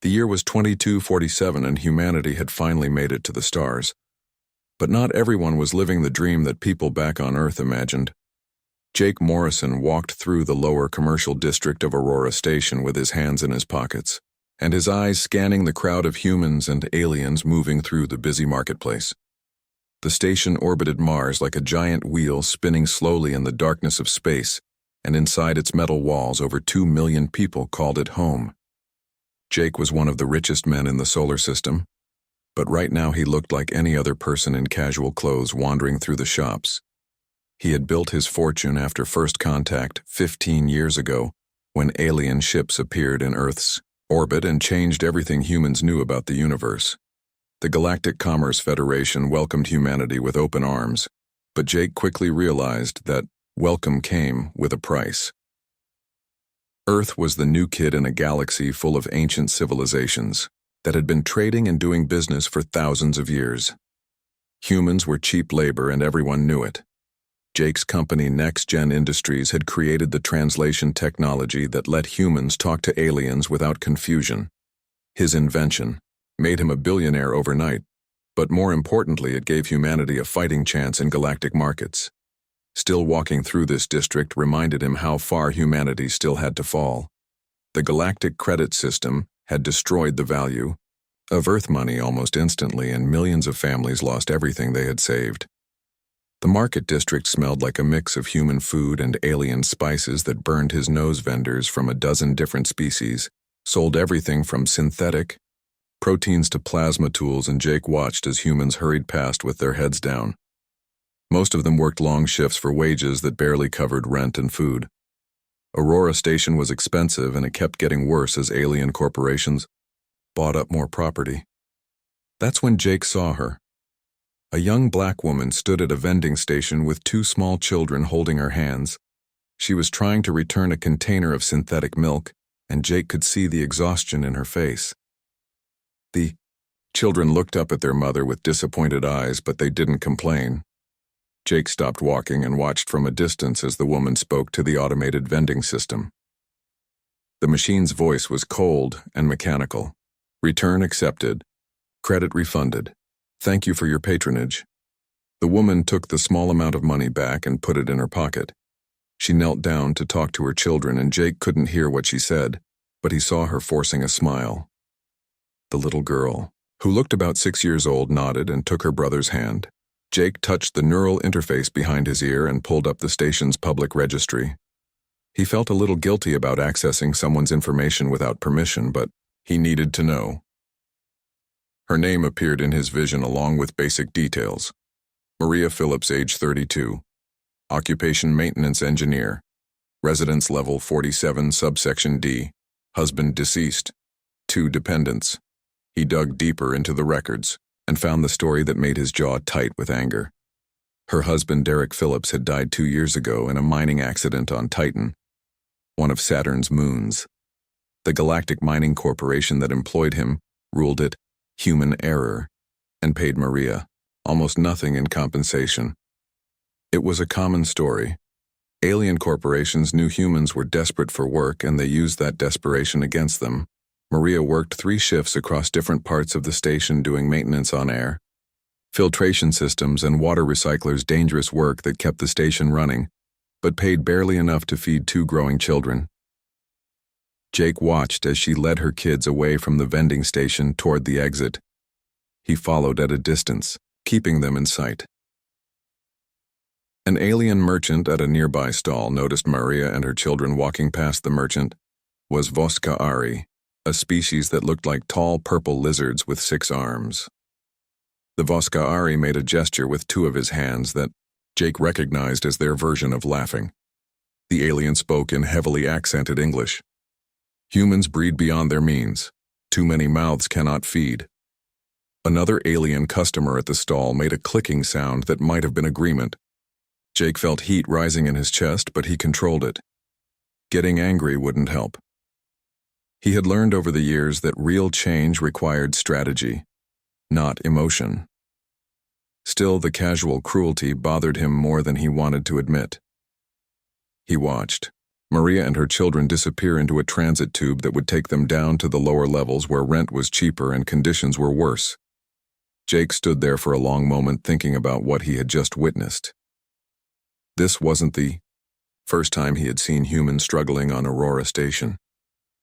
The year was 2247 and humanity had finally made it to the stars. But not everyone was living the dream that people back on Earth imagined. Jake Morrison walked through the lower commercial district of Aurora Station with his hands in his pockets, and his eyes scanning the crowd of humans and aliens moving through the busy marketplace. The station orbited Mars like a giant wheel spinning slowly in the darkness of space, and inside its metal walls over 2 million people called it home. Jake was one of the richest men in the solar system, but right now he looked like any other person in casual clothes wandering through the shops. He had built his fortune after first contact 15 years ago, when alien ships appeared in Earth's orbit and changed everything humans knew about the universe. The Galactic Commerce Federation welcomed humanity with open arms, but Jake quickly realized that welcome came with a price. Earth was the new kid in a galaxy full of ancient civilizations that had been trading and doing business for thousands of years. Humans were cheap labor and everyone knew it. Jake's company Next Gen Industries had created the translation technology that let humans talk to aliens without confusion. His invention made him a billionaire overnight, but more importantly, it gave humanity a fighting chance in galactic markets. Still walking through this district reminded him how far humanity still had to fall. The galactic credit system had destroyed the value of Earth money almost instantly, and millions of families lost everything they had saved. The market district smelled like a mix of human food and alien spices that burned his nose. Vendors from a dozen different species sold everything from synthetic proteins to plasma tools, and Jake watched as humans hurried past with their heads down. Most of them worked long shifts for wages that barely covered rent and food. Aurora Station was expensive, and it kept getting worse as alien corporations bought up more property. That's when Jake saw her. A young black woman stood at a vending station with 2 small children holding her hands. She was trying to return a container of synthetic milk, and Jake could see the exhaustion in her face. The children looked up at their mother with disappointed eyes, but they didn't complain. Jake stopped walking and watched from a distance as the woman spoke to the automated vending system. The machine's voice was cold and mechanical. Return accepted. Credit refunded. Thank you for your patronage. The woman took the small amount of money back and put it in her pocket. She knelt down to talk to her children, and Jake couldn't hear what she said, but he saw her forcing a smile. The little girl, who looked about 6 years old, nodded and took her brother's hand. Jake touched the neural interface behind his ear and pulled up the station's public registry. He felt a little guilty about accessing someone's information without permission, but he needed to know. Her name appeared in his vision along with basic details. Maria Phillips, age 32. Occupation maintenance engineer. Residence level 47, subsection D. Husband deceased. 2 dependents. He dug deeper into the records and found the story that made his jaw tight with anger. Her husband, Derek Phillips, had died 2 years ago in a mining accident on Titan, one of Saturn's moons. The galactic mining corporation that employed him ruled it human error and paid Maria almost nothing in compensation. It was a common story. Alien corporations knew humans were desperate for work, and they used that desperation against them. Maria worked 3 shifts across different parts of the station doing maintenance on air, filtration systems, and water recyclers, dangerous work that kept the station running, but paid barely enough to feed 2 growing children. Jake watched as she led her kids away from the vending station toward the exit. He followed at a distance, keeping them in sight. An alien merchant at a nearby stall noticed Maria and her children walking past. The merchant was Voskaari, a species that looked like tall purple lizards with 6 arms. The Voskaari made a gesture with 2 of his hands that Jake recognized as their version of laughing. The alien spoke in heavily accented English. Humans breed beyond their means. Too many mouths cannot feed. Another alien customer at the stall made a clicking sound that might have been agreement. Jake felt heat rising in his chest, but he controlled it. Getting angry wouldn't help. He had learned over the years that real change required strategy, not emotion. Still, the casual cruelty bothered him more than he wanted to admit. He watched. Maria and her children disappear into a transit tube that would take them down to the lower levels where rent was cheaper and conditions were worse. Jake stood there for a long moment thinking about what he had just witnessed. This wasn't the first time he had seen humans struggling on Aurora Station.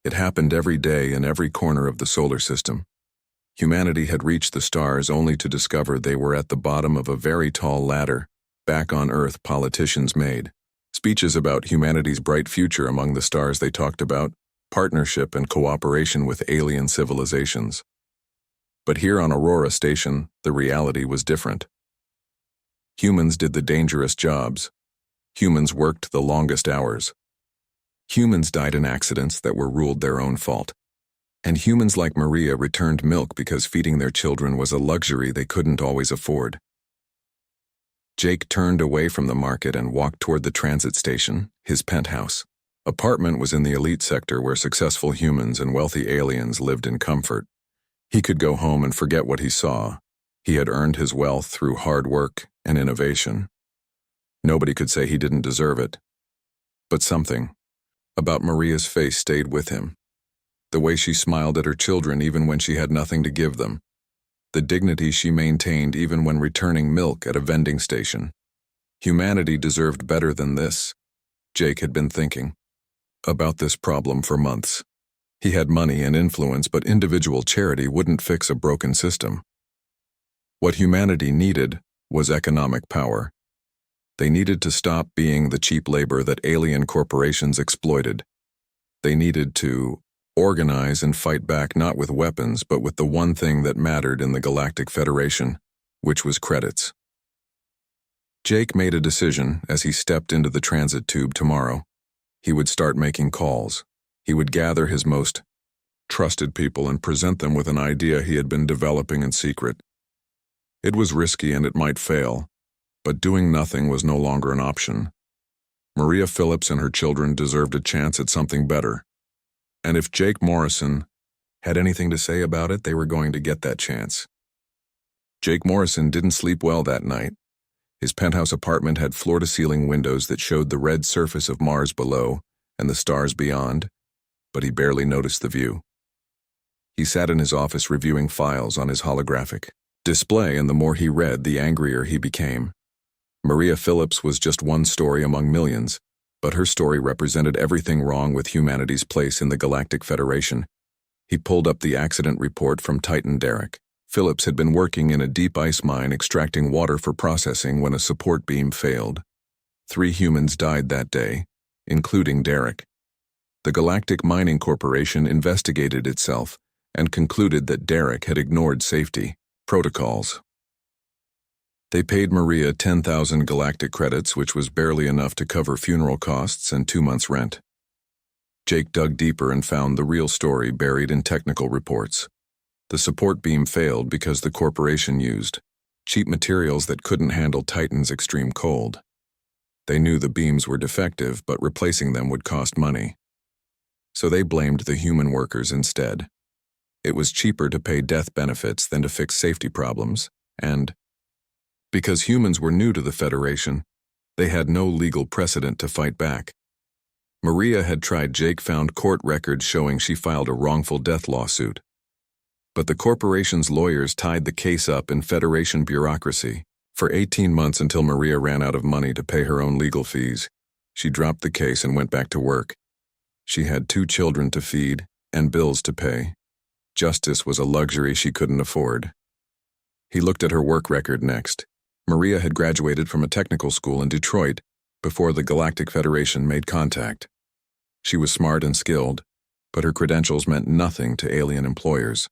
It happened every day in every corner of the solar system. Humanity had reached the stars only to discover they were at the bottom of a very tall ladder. Back on Earth, politicians made speeches about humanity's bright future among the stars they talked about, partnership and cooperation with alien civilizations. But here on Aurora Station, the reality was different. Humans did the dangerous jobs. Humans worked the longest hours. Humans died in accidents that were ruled their own fault. And humans like Maria returned milk because feeding their children was a luxury they couldn't always afford. Jake turned away from the market and walked toward the transit station, his penthouse. Apartment was in the elite sector where successful humans and wealthy aliens lived in comfort. He could go home and forget what he saw. He had earned his wealth through hard work and innovation. Nobody could say he didn't deserve it. But something about Maria's face stayed with him. The way she smiled at her children even when she had nothing to give them. The dignity she maintained even when returning milk at a vending station. Humanity deserved better than this. Jake had been thinking about this problem for months. He had money and influence, but individual charity wouldn't fix a broken system. What humanity needed was economic power. They needed to stop being the cheap labor that alien corporations exploited. They needed to organize and fight back not with weapons, but with the one thing that mattered in the Galactic Federation, which was credits. Jake made a decision as he stepped into the transit tube tomorrow. He would start making calls. He would gather his most trusted people and present them with an idea he had been developing in secret. It was risky and it might fail, but doing nothing was no longer an option. Maria Phillips and her children deserved a chance at something better. And if Jake Morrison had anything to say about it, they were going to get that chance. Jake Morrison didn't sleep well that night. His penthouse apartment had floor-to-ceiling windows that showed the red surface of Mars below and the stars beyond, but he barely noticed the view. He sat in his office reviewing files on his holographic display, and the more he read, the angrier he became. Maria Phillips was just one story among millions, but her story represented everything wrong with humanity's place in the Galactic Federation. He pulled up the accident report from Titan Derek. Phillips had been working in a deep ice mine extracting water for processing when a support beam failed. 3 humans died that day, including Derek. The Galactic Mining Corporation investigated itself and concluded that Derek had ignored safety protocols. They paid Maria 10,000 galactic credits, which was barely enough to cover funeral costs and 2 months' rent. Jake dug deeper and found the real story buried in technical reports. The support beam failed because the corporation used cheap materials that couldn't handle Titan's extreme cold. They knew the beams were defective, but replacing them would cost money. So they blamed the human workers instead. It was cheaper to pay death benefits than to fix safety problems, and because humans were new to the Federation, they had no legal precedent to fight back. Maria had tried. Jake found court records showing she filed a wrongful death lawsuit. But the corporation's lawyers tied the case up in Federation bureaucracy. For 18 months until Maria ran out of money to pay her own legal fees, she dropped the case and went back to work. She had 2 children to feed and bills to pay. Justice was a luxury she couldn't afford. He looked at her work record next. Maria had graduated from a technical school in Detroit before the Galactic Federation made contact. She was smart and skilled, but her credentials meant nothing to alien employers.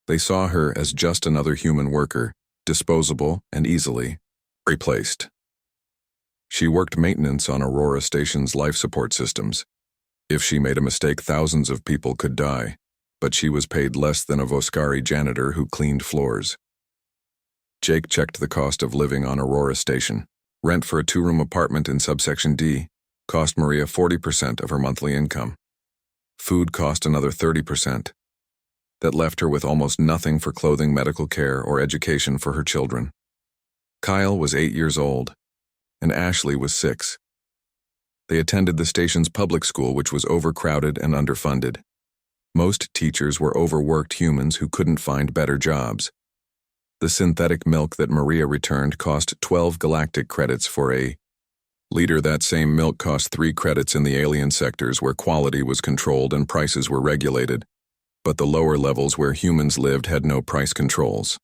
They saw her as just another human worker, disposable and easily replaced. She worked maintenance on Aurora Station's life support systems. If she made a mistake, thousands of people could die, but she was paid less than a Voskari janitor who cleaned floors. Jake checked the cost of living on Aurora Station. Rent for a 2-room apartment in subsection D cost Maria 40% of her monthly income. Food cost another 30%. That left her with almost nothing for clothing, medical care, or education for her children. Kyle was 8 years old, and Ashley was 6. They attended the station's public school, which was overcrowded and underfunded. Most teachers were overworked humans who couldn't find better jobs. The synthetic milk that Maria returned cost 12 galactic credits for a liter. That same milk cost 3 credits in the alien sectors where quality was controlled and prices were regulated, but the lower levels where humans lived had no price controls.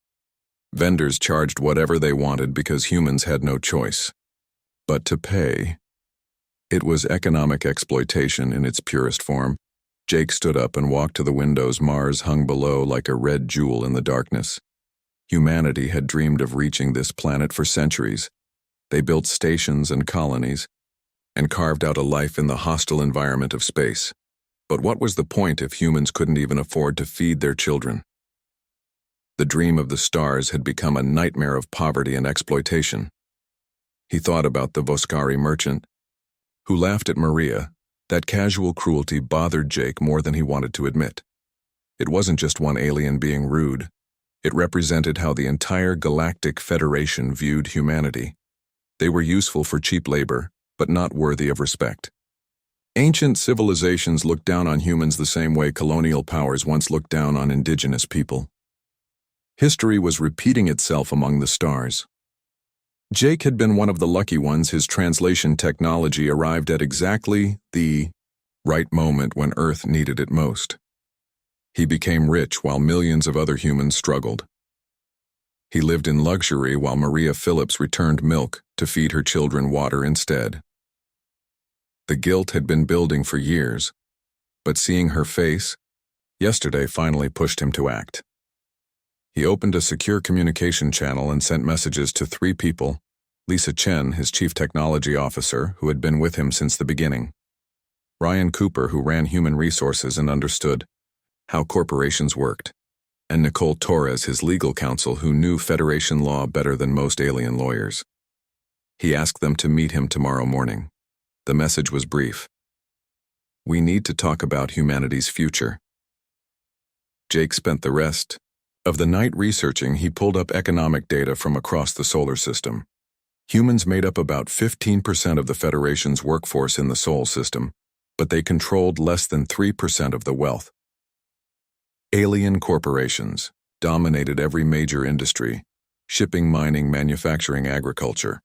Vendors charged whatever they wanted because humans had no choice. But to pay, it was economic exploitation in its purest form. Jake stood up and walked to the windows. Mars hung below like a red jewel in the darkness. Humanity had dreamed of reaching this planet for centuries. They built stations and colonies, and carved out a life in the hostile environment of space. But what was the point if humans couldn't even afford to feed their children? The dream of the stars had become a nightmare of poverty and exploitation. He thought about the Voskari merchant, who laughed at Maria. That casual cruelty bothered Jake more than he wanted to admit. It wasn't just one alien being rude. It represented how the entire Galactic Federation viewed humanity. They were useful for cheap labor, but not worthy of respect. Ancient civilizations looked down on humans the same way colonial powers once looked down on indigenous people. History was repeating itself among the stars. Jake had been one of the lucky ones. His translation technology arrived at exactly the right moment when Earth needed it most. He became rich while millions of other humans struggled. He lived in luxury while Maria Phillips returned milk to feed her children water instead. The guilt had been building for years, but seeing her face yesterday finally pushed him to act. He opened a secure communication channel and sent messages to 3 people: Lisa Chen, his chief technology officer, who had been with him since the beginning; Ryan Cooper, who ran human resources and understood how corporations worked; and Nicole Torres, his legal counsel, who knew Federation law better than most alien lawyers. He asked them to meet him tomorrow morning. The message was brief. We need to talk about humanity's future. Jake spent the rest of the night researching. He pulled up economic data from across the solar system. Humans made up about 15% of the Federation's workforce in the Sol system, but they controlled less than 3% of the wealth. Alien corporations dominated every major industry: shipping, mining, manufacturing, agriculture.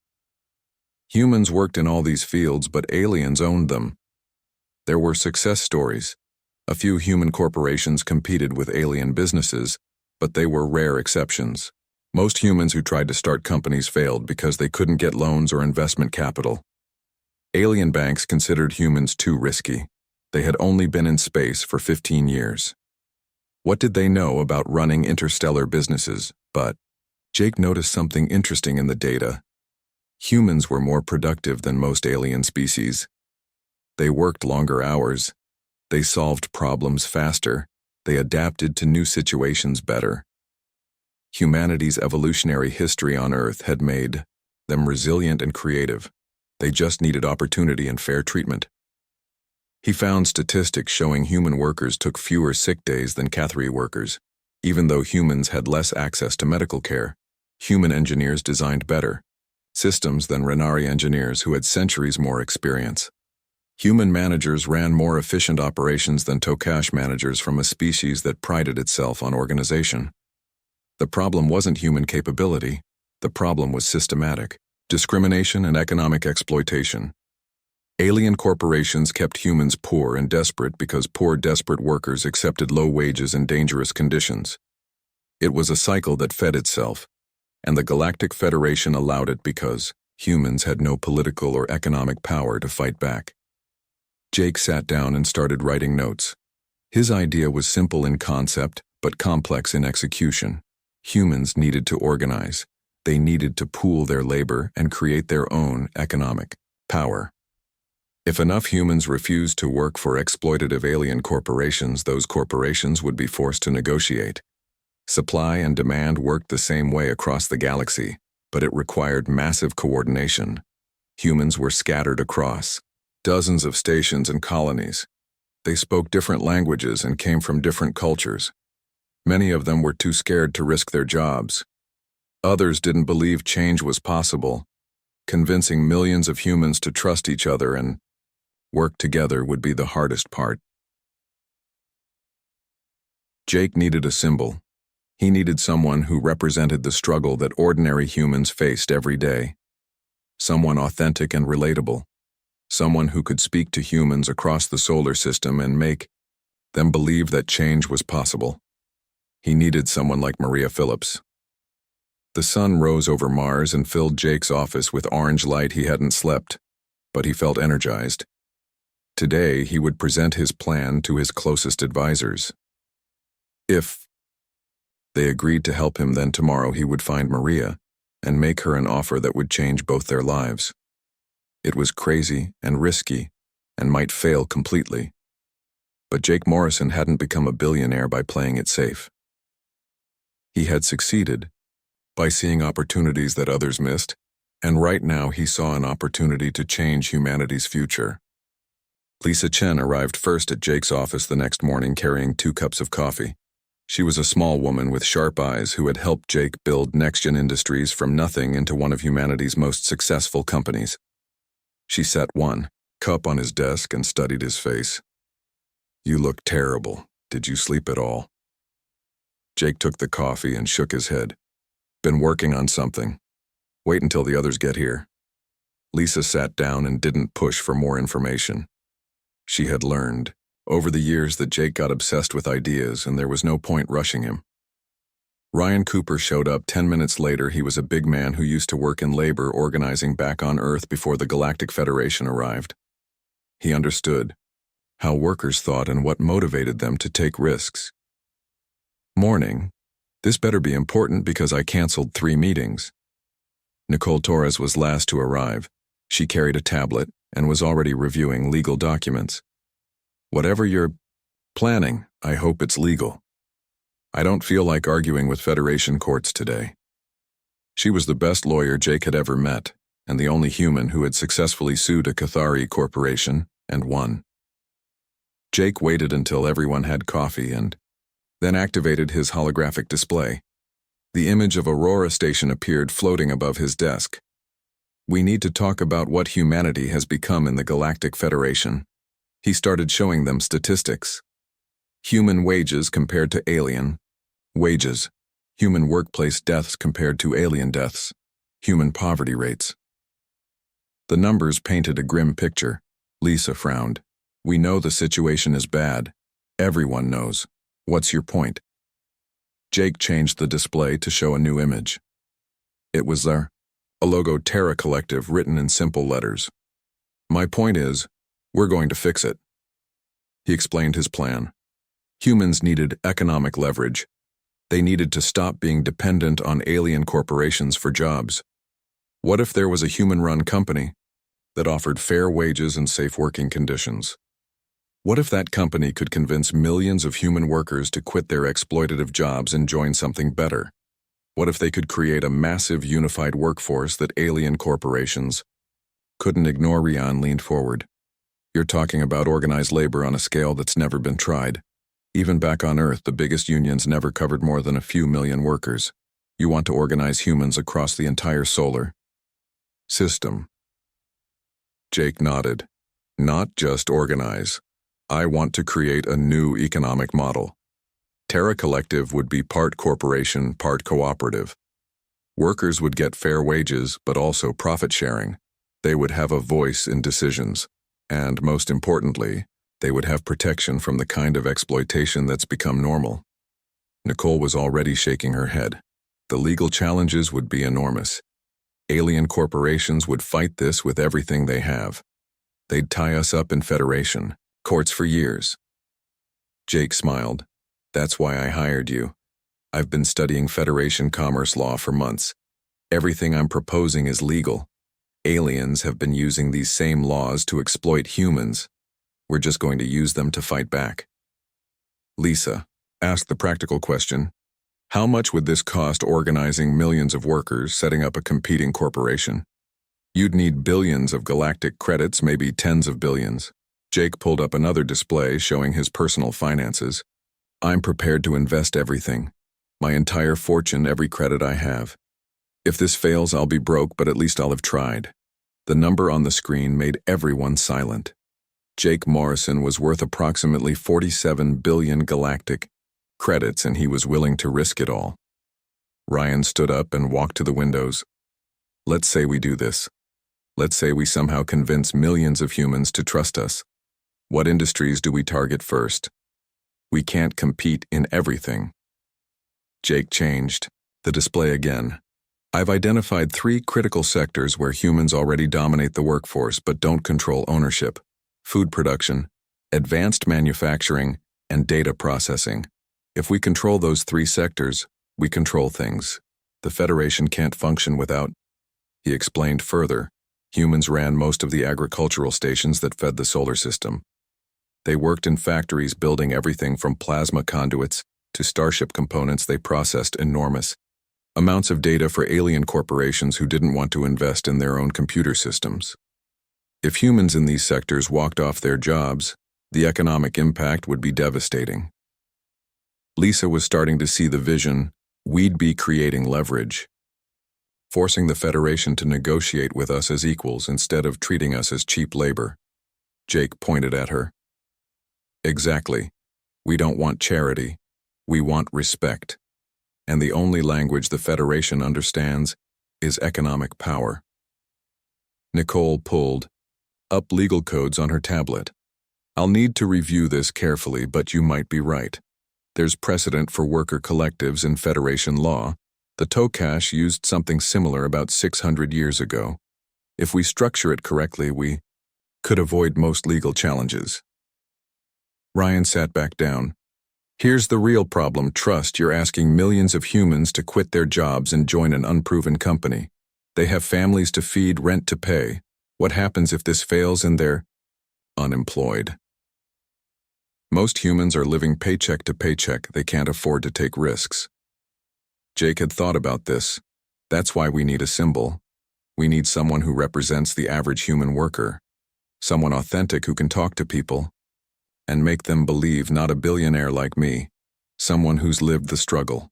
Humans worked in all these fields, but aliens owned them. There were success stories. A few human corporations competed with alien businesses, but they were rare exceptions. Most humans who tried to start companies failed because they couldn't get loans or investment capital. Alien banks considered humans too risky. They had only been in space for 15 years. What did they know about running interstellar businesses? But Jake noticed something interesting in the data. Humans were more productive than most alien species. They worked longer hours. They solved problems faster. They adapted to new situations better. Humanity's evolutionary history on Earth had made them resilient and creative. They just needed opportunity and fair treatment. He found statistics showing human workers took fewer sick days than Cathari workers. Even though humans had less access to medical care, human engineers designed better systems than Renari engineers who had centuries more experience. Human managers ran more efficient operations than Tokash managers from a species that prided itself on organization. The problem wasn't human capability. The problem was systematic discrimination and economic exploitation. Alien corporations kept humans poor and desperate because poor, desperate workers accepted low wages and dangerous conditions. It was a cycle that fed itself, and the Galactic Federation allowed it because humans had no political or economic power to fight back. Jake sat down and started writing notes. His idea was simple in concept, but complex in execution. Humans needed to organize. They needed to pool their labor and create their own economic power. If enough humans refused to work for exploitative alien corporations, those corporations would be forced to negotiate. Supply and demand worked the same way across the galaxy, but it required massive coordination. Humans were scattered across dozens of stations and colonies. They spoke different languages and came from different cultures. Many of them were too scared to risk their jobs. Others didn't believe change was possible. Convincing millions of humans to trust each other and Work together would be the hardest part. Jake needed a symbol. He needed someone who represented the struggle that ordinary humans faced every day. Someone authentic and relatable. Someone who could speak to humans across the solar system and make them believe that change was possible. He needed someone like Maria Phillips. The sun rose over Mars and filled Jake's office with orange light. He hadn't slept, but he felt energized. Today, he would present his plan to his closest advisors. If they agreed to help him, then tomorrow he would find Maria and make her an offer that would change both their lives. It was crazy and risky and might fail completely. But Jake Morrison hadn't become a billionaire by playing it safe. He had succeeded by seeing opportunities that others missed, and right now he saw an opportunity to change humanity's future. Lisa Chen arrived first at Jake's office the next morning carrying 2 cups of coffee. She was a small woman with sharp eyes who had helped Jake build NextGen Industries from nothing into one of humanity's most successful companies. She set 1 cup on his desk and studied his face. "You look terrible. Did you sleep at all?" Jake took the coffee and shook his head. "Been working on something. Wait until the others get here." Lisa sat down and didn't push for more information. She had learned over the years that Jake got obsessed with ideas and there was no point rushing him. Ryan Cooper showed up 10 minutes later. He was a big man who used to work in labor organizing back on Earth before the Galactic Federation arrived. He understood how workers thought and what motivated them to take risks. "Morning. This better be important because I canceled 3 meetings." Nicole Torres was last to arrive. She carried a tablet and was already reviewing legal documents. "Whatever you're planning, I hope it's legal. I don't feel like arguing with Federation courts today." She was the best lawyer Jake had ever met, and the only human who had successfully sued a Cathari corporation and won. Jake waited until everyone had coffee and then activated his holographic display. The image of Aurora Station appeared floating above his desk. "We need to talk about what humanity has become in the Galactic Federation." He started showing them statistics. Human wages compared to alien wages. Human workplace deaths compared to alien deaths. Human poverty rates. The numbers painted a grim picture. Lisa frowned. "We know the situation is bad. Everyone knows. What's your point?" Jake changed the display to show a new image. It was there, a logo Terra Collective written in simple letters. "My point is, we're going to fix it." He explained his plan. Humans needed economic leverage. They needed to stop being dependent on alien corporations for jobs. What if there was a human-run company that offered fair wages and safe working conditions? What if that company could convince millions of human workers to quit their exploitative jobs and join something better? What if they could create a massive unified workforce that alien corporations couldn't ignore? Rian leaned forward. "You're talking about organized labor on a scale that's never been tried. Even back on Earth, the biggest unions never covered more than a few million workers. You want to organize humans across the entire solar system?" Jake nodded. "Not just organize. I want to create a new economic model. Terra Collective would be part corporation, part cooperative. Workers would get fair wages, but also profit sharing. They would have a voice in decisions. And most importantly, they would have protection from the kind of exploitation that's become normal." Nicole was already shaking her head. The legal challenges would be enormous. Alien corporations would fight this with everything they have. They'd tie us up in Federation courts for years. Jake smiled. "That's why I hired you. I've been studying Federation commerce law for months. Everything I'm proposing is legal. Aliens have been using these same laws to exploit humans. We're just going to use them to fight back." Lisa asked the practical question, "How much would this cost organizing millions of workers, setting up a competing corporation?" "You'd need billions of galactic credits, maybe tens of billions." Jake pulled up another display showing his personal finances. "I'm prepared to invest everything. My entire fortune, every credit I have. If this fails, I'll be broke, but at least I'll have tried." The number on the screen made everyone silent. Jake Morrison was worth approximately 47 billion galactic credits, and he was willing to risk it all. Ryan stood up and walked to the windows. Let's say we do this. Let's say we somehow convince millions of humans to trust us. What industries do we target first? We can't compete in everything. Jake changed the display again. I've identified 3 critical sectors where humans already dominate the workforce but don't control ownership: food production, advanced manufacturing, and data processing. If we control those 3 sectors, we control things. The Federation can't function without. He explained further. Humans ran most of the agricultural stations that fed the solar system. They worked in factories building everything from plasma conduits to starship components. They processed enormous amounts of data for alien corporations who didn't want to invest in their own computer systems. If humans in these sectors walked off their jobs, the economic impact would be devastating. Lisa was starting to see the vision. We'd be creating leverage, forcing the Federation to negotiate with us as equals instead of treating us as cheap labor. Jake pointed at her. Exactly. We don't want charity. We want respect. And the only language the Federation understands is economic power. Nicole pulled up legal codes on her tablet. I'll need to review this carefully, but you might be right. There's precedent for worker collectives in Federation law. The Tokash used something similar about 600 years ago. If we structure it correctly, we could avoid most legal challenges. Ryan sat back down. Here's the real problem: trust. You're asking millions of humans to quit their jobs and join an unproven company. They have families to feed, rent to pay. What happens if this fails and they're unemployed? Most humans are living paycheck to paycheck. They can't afford to take risks. Jake had thought about this. That's why we need a symbol. We need someone who represents the average human worker. Someone authentic who can talk to people and make them believe, not a billionaire like me. Someone who's lived the struggle.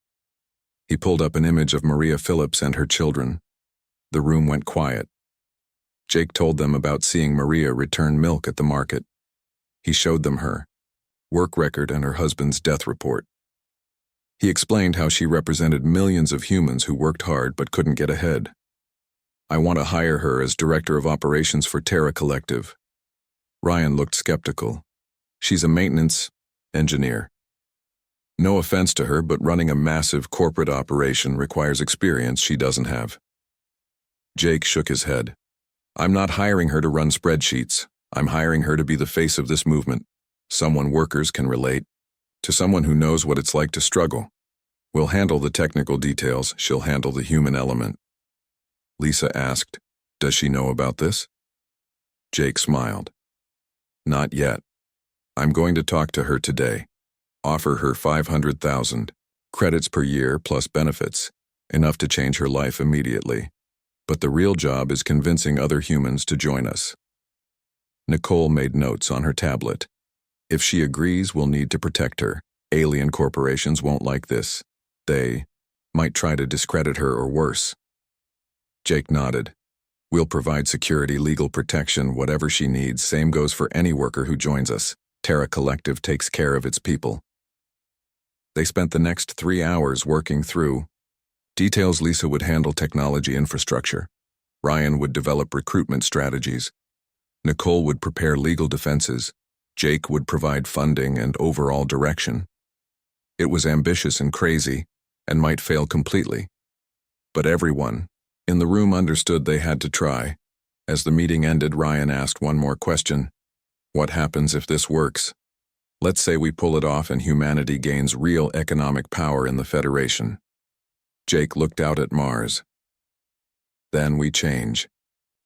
He pulled up an image of Maria Phillips and her children. The room went quiet. Jake told them about seeing Maria return milk at the market. He showed them her work record and her husband's death report. He explained how she represented millions of humans who worked hard but couldn't get ahead. I want to hire her as director of operations for Terra Collective. Ryan looked skeptical. She's a maintenance engineer. No offense to her, but running a massive corporate operation requires experience she doesn't have. Jake shook his head. I'm not hiring her to run spreadsheets. I'm hiring her to be the face of this movement. Someone workers can relate to, someone who knows what it's like to struggle. We'll handle the technical details. She'll handle the human element. Lisa asked, does she know about this? Jake smiled. Not yet. I'm going to talk to her today. Offer her 500,000 credits per year plus benefits, enough to change her life immediately. But the real job is convincing other humans to join us. Nicole made notes on her tablet. If she agrees, we'll need to protect her. Alien corporations won't like this. They might try to discredit her or worse. Jake nodded. We'll provide security, legal protection, whatever she needs. Same goes for any worker who joins us. Terra Collective takes care of its people. They spent the next 3 hours working through details. Lisa would handle technology infrastructure. Ryan would develop recruitment strategies. Nicole would prepare legal defenses. Jake would provide funding and overall direction. It was ambitious and crazy, and might fail completely. But everyone in the room understood they had to try. As the meeting ended, Ryan asked one more question. What happens if this works? Let's say we pull it off and humanity gains real economic power in the Federation. Jake looked out at Mars. Then we change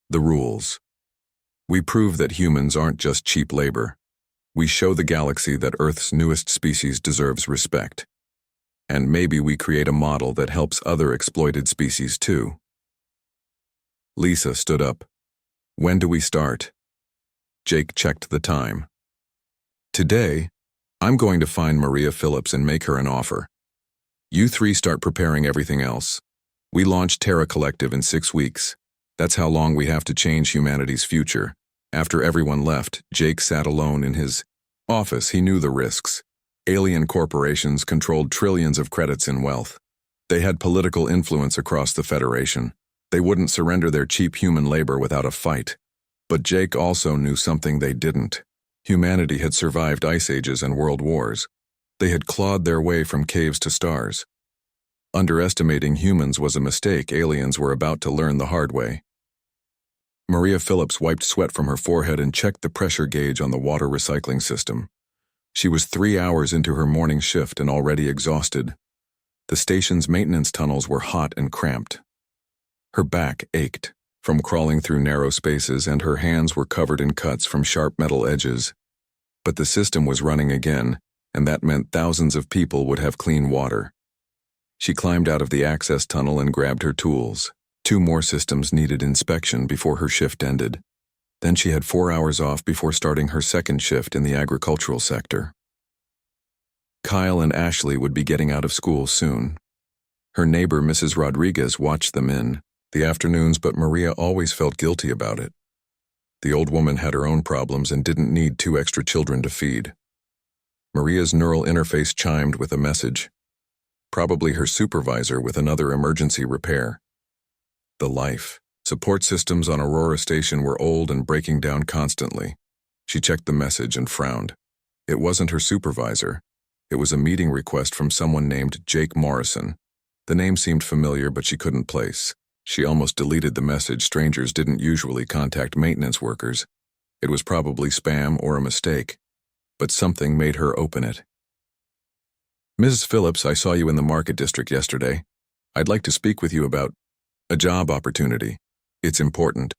the rules. We prove that humans aren't just cheap labor. We show the galaxy that Earth's newest species deserves respect. And maybe we create a model that helps other exploited species too. Lisa stood up. When do we start? Jake checked the time. Today, I'm going to find Maria Phillips and make her an offer. You 3 start preparing everything else. We launch Terra Collective in 6 weeks. That's how long we have to change humanity's future. After everyone left, Jake sat alone in his office. He knew the risks. Alien corporations controlled trillions of credits in wealth. They had political influence across the Federation. They wouldn't surrender their cheap human labor without a fight. But Jake also knew something they didn't. Humanity had survived ice ages and world wars. They had clawed their way from caves to stars. Underestimating humans was a mistake aliens were about to learn the hard way. Maria Phillips wiped sweat from her forehead and checked the pressure gauge on the water recycling system. She was 3 hours into her morning shift and already exhausted. The station's maintenance tunnels were hot and cramped. Her back ached from crawling through narrow spaces, and her hands were covered in cuts from sharp metal edges. But the system was running again, and that meant thousands of people would have clean water. She climbed out of the access tunnel and grabbed her tools. 2 more systems needed inspection before her shift ended. Then she had 4 hours off before starting her second shift in the agricultural sector. Kyle and Ashley would be getting out of school soon. Her neighbor, Mrs. Rodriguez, watched them in the afternoons, but Maria always felt guilty about it. The old woman had her own problems and didn't need 2 extra children to feed. Maria's neural interface chimed with a message. Probably her supervisor with another emergency repair. The life support systems on Aurora Station were old and breaking down constantly. She checked the message and frowned. It wasn't her supervisor. It was a meeting request from someone named Jake Morrison. The name seemed familiar, but she couldn't place. She almost deleted the message. Strangers didn't usually contact maintenance workers. It was probably spam or a mistake. But something made her open it. Mrs. Phillips, I saw you in the Market District yesterday. I'd like to speak with you about a job opportunity. It's important.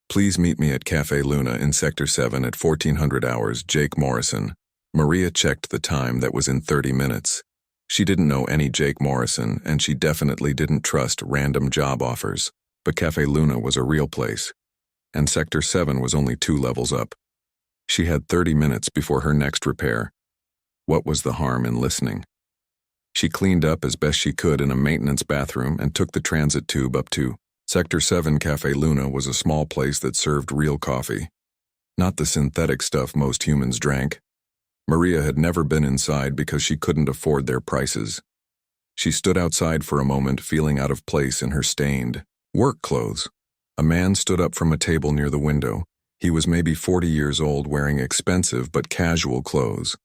Please meet me at Cafe Luna in Sector 7 at 1400 hours, Jake Morrison. Maria checked the time. That was in 30 minutes. She didn't know any Jake Morrison, and she definitely didn't trust random job offers. But Cafe Luna was a real place, and Sector 7 was only 2 levels up. She had 30 minutes before her next repair. What was the harm in listening? She cleaned up as best she could in a maintenance bathroom and took the transit tube up to Sector 7. Cafe Luna was a small place that served real coffee, not the synthetic stuff most humans drank. Maria had never been inside because she couldn't afford their prices. She stood outside for a moment, feeling out of place in her stained work clothes. A man stood up from a table near the window. He was maybe 40 years old, wearing expensive but casual clothes.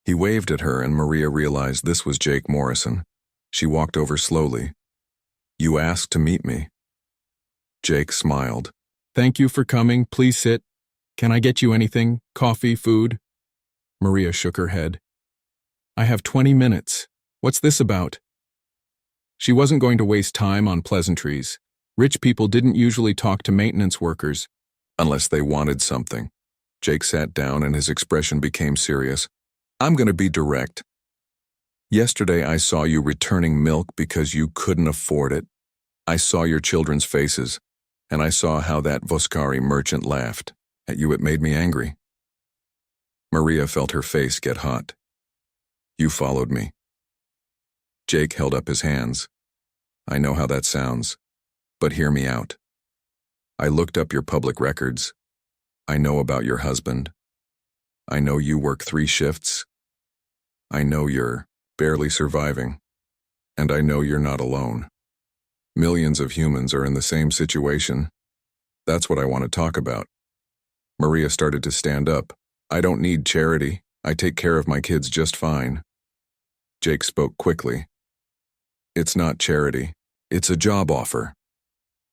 He waved at her, and Maria realized this was Jake Morrison. She walked over slowly. You asked to meet me. Jake smiled. Thank you for coming. Please sit. Can I get you anything? Coffee, food? Maria shook her head. I have 20 minutes. What's this about? She wasn't going to waste time on pleasantries. Rich people didn't usually talk to maintenance workers unless they wanted something. Jake sat down and his expression became serious. I'm going to be direct. Yesterday I saw you returning milk because you couldn't afford it. I saw your children's faces, and I saw how that Voskari merchant laughed at you. It made me angry. Maria felt her face get hot. You followed me. Jake held up his hands. I know how that sounds, but hear me out. I looked up your public records. I know about your husband. I know you work 3 shifts. I know you're barely surviving. And I know you're not alone. Millions of humans are in the same situation. That's what I want to talk about. Maria started to stand up. I don't need charity. I take care of my kids just fine. Jake spoke quickly. It's not charity. It's a job offer.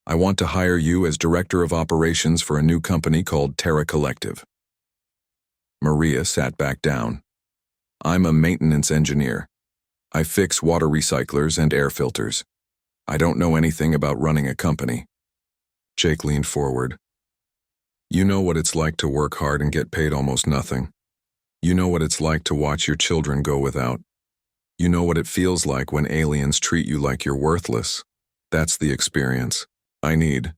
I want to hire you as director of operations for a new company called Terra Collective. Maria sat back down. I'm a maintenance engineer. I fix water recyclers and air filters. I don't know anything about running a company. Jake leaned forward. You know what it's like to work hard and get paid almost nothing. You know what it's like to watch your children go without. You know what it feels like when aliens treat you like you're worthless. That's the experience I need.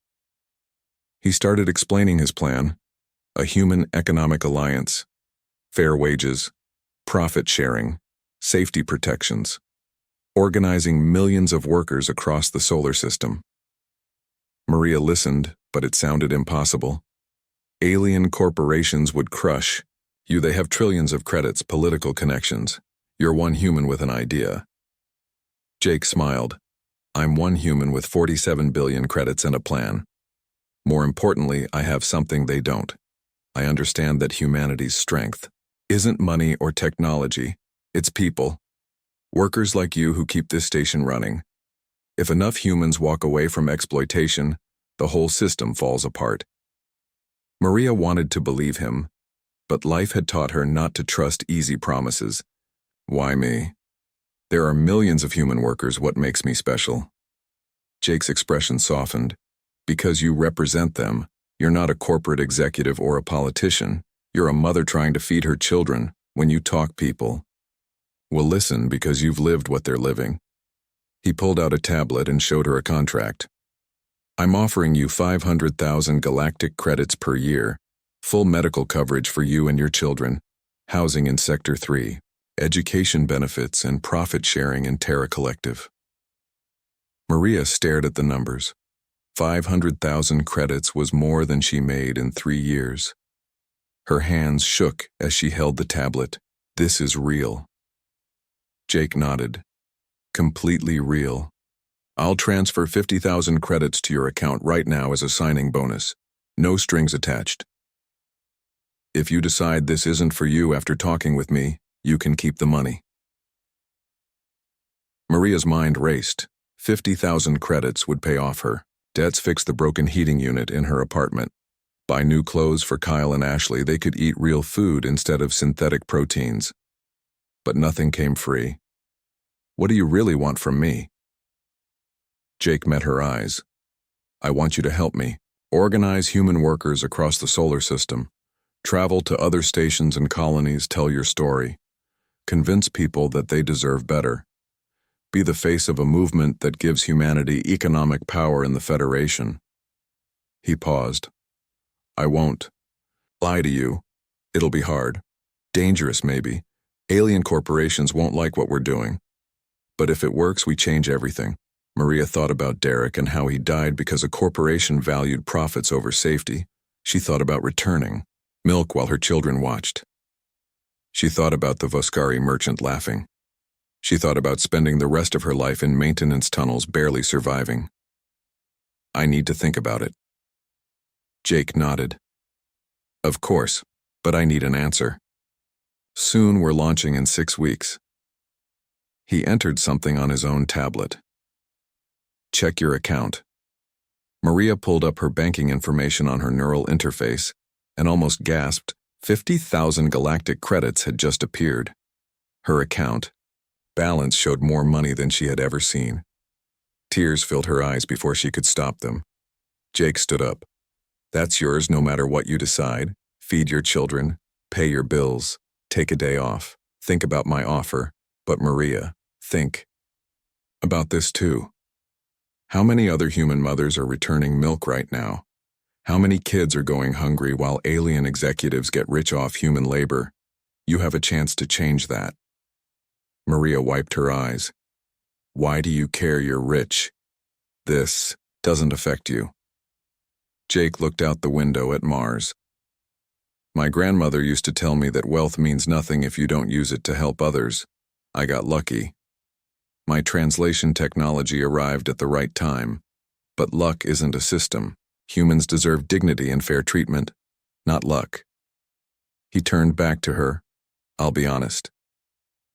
He started explaining his plan. A human economic alliance. Fair wages. Profit sharing. Safety protections. Organizing millions of workers across the solar system. Maria listened, but it sounded impossible. Alien corporations would crush you. They have trillions of credits, political connections. You're one human with an idea. Jake smiled. I'm one human with 47 billion credits and a plan. More importantly, I have something they don't. I understand that humanity's strength isn't money or technology, it's people. Workers like you who keep this station running. If enough humans walk away from exploitation, the whole system falls apart. Maria wanted to believe him, but life had taught her not to trust easy promises. Why me? There are millions of human workers. What makes me special? Jake's expression softened. Because you represent them. You're not a corporate executive or a politician. You're a mother trying to feed her children. When you talk, people will listen because you've lived what they're living. He pulled out a tablet and showed her a contract. I'm offering you 500,000 galactic credits per year, full medical coverage for you and your children, housing in Sector 3, education benefits and profit sharing in Terra Collective. Maria stared at the numbers. 500,000 credits was more than she made in 3 years. Her hands shook as she held the tablet. This is real. Jake nodded. Completely real. I'll transfer 50,000 credits to your account right now as a signing bonus. No strings attached. If you decide this isn't for you after talking with me, you can keep the money. Maria's mind raced. 50,000 credits would pay off her debts, fix the broken heating unit in her apartment, buy new clothes for Kyle and Ashley. They could eat real food instead of synthetic proteins. But nothing came free. What do you really want from me? Jake met her eyes. I want you to help me. Organize human workers across the solar system. Travel to other stations and colonies, tell your story. Convince people that they deserve better. Be the face of a movement that gives humanity economic power in the Federation. He paused. I won't lie to you. It'll be hard. Dangerous, maybe. Alien corporations won't like what we're doing. But if it works, we change everything. Maria thought about Derek and how he died because a corporation valued profits over safety. She thought about returning milk while her children watched. She thought about the Voskari merchant laughing. She thought about spending the rest of her life in maintenance tunnels, barely surviving. I need to think about it. Jake nodded. Of course, but I need an answer. Soon we're launching in 6 weeks. He entered something on his own tablet. Check your account. Maria pulled up her banking information on her neural interface and almost gasped. 50,000 galactic credits had just appeared. Her account balance showed more money than she had ever seen. Tears filled her eyes before she could stop them. Jake stood up. That's yours no matter what you decide. Feed your children, pay your bills, take a day off. Think about my offer. But Maria, think about this too. How many other human mothers are returning milk right now? How many kids are going hungry while alien executives get rich off human labor? You have a chance to change that. Maria wiped her eyes. Why do you care? You're rich. This doesn't affect you. Jake looked out the window at Mars. My grandmother used to tell me that wealth means nothing if you don't use it to help others. I got lucky. My translation technology arrived at the right time. But luck isn't a system. Humans deserve dignity and fair treatment, not luck. He turned back to her. I'll be honest.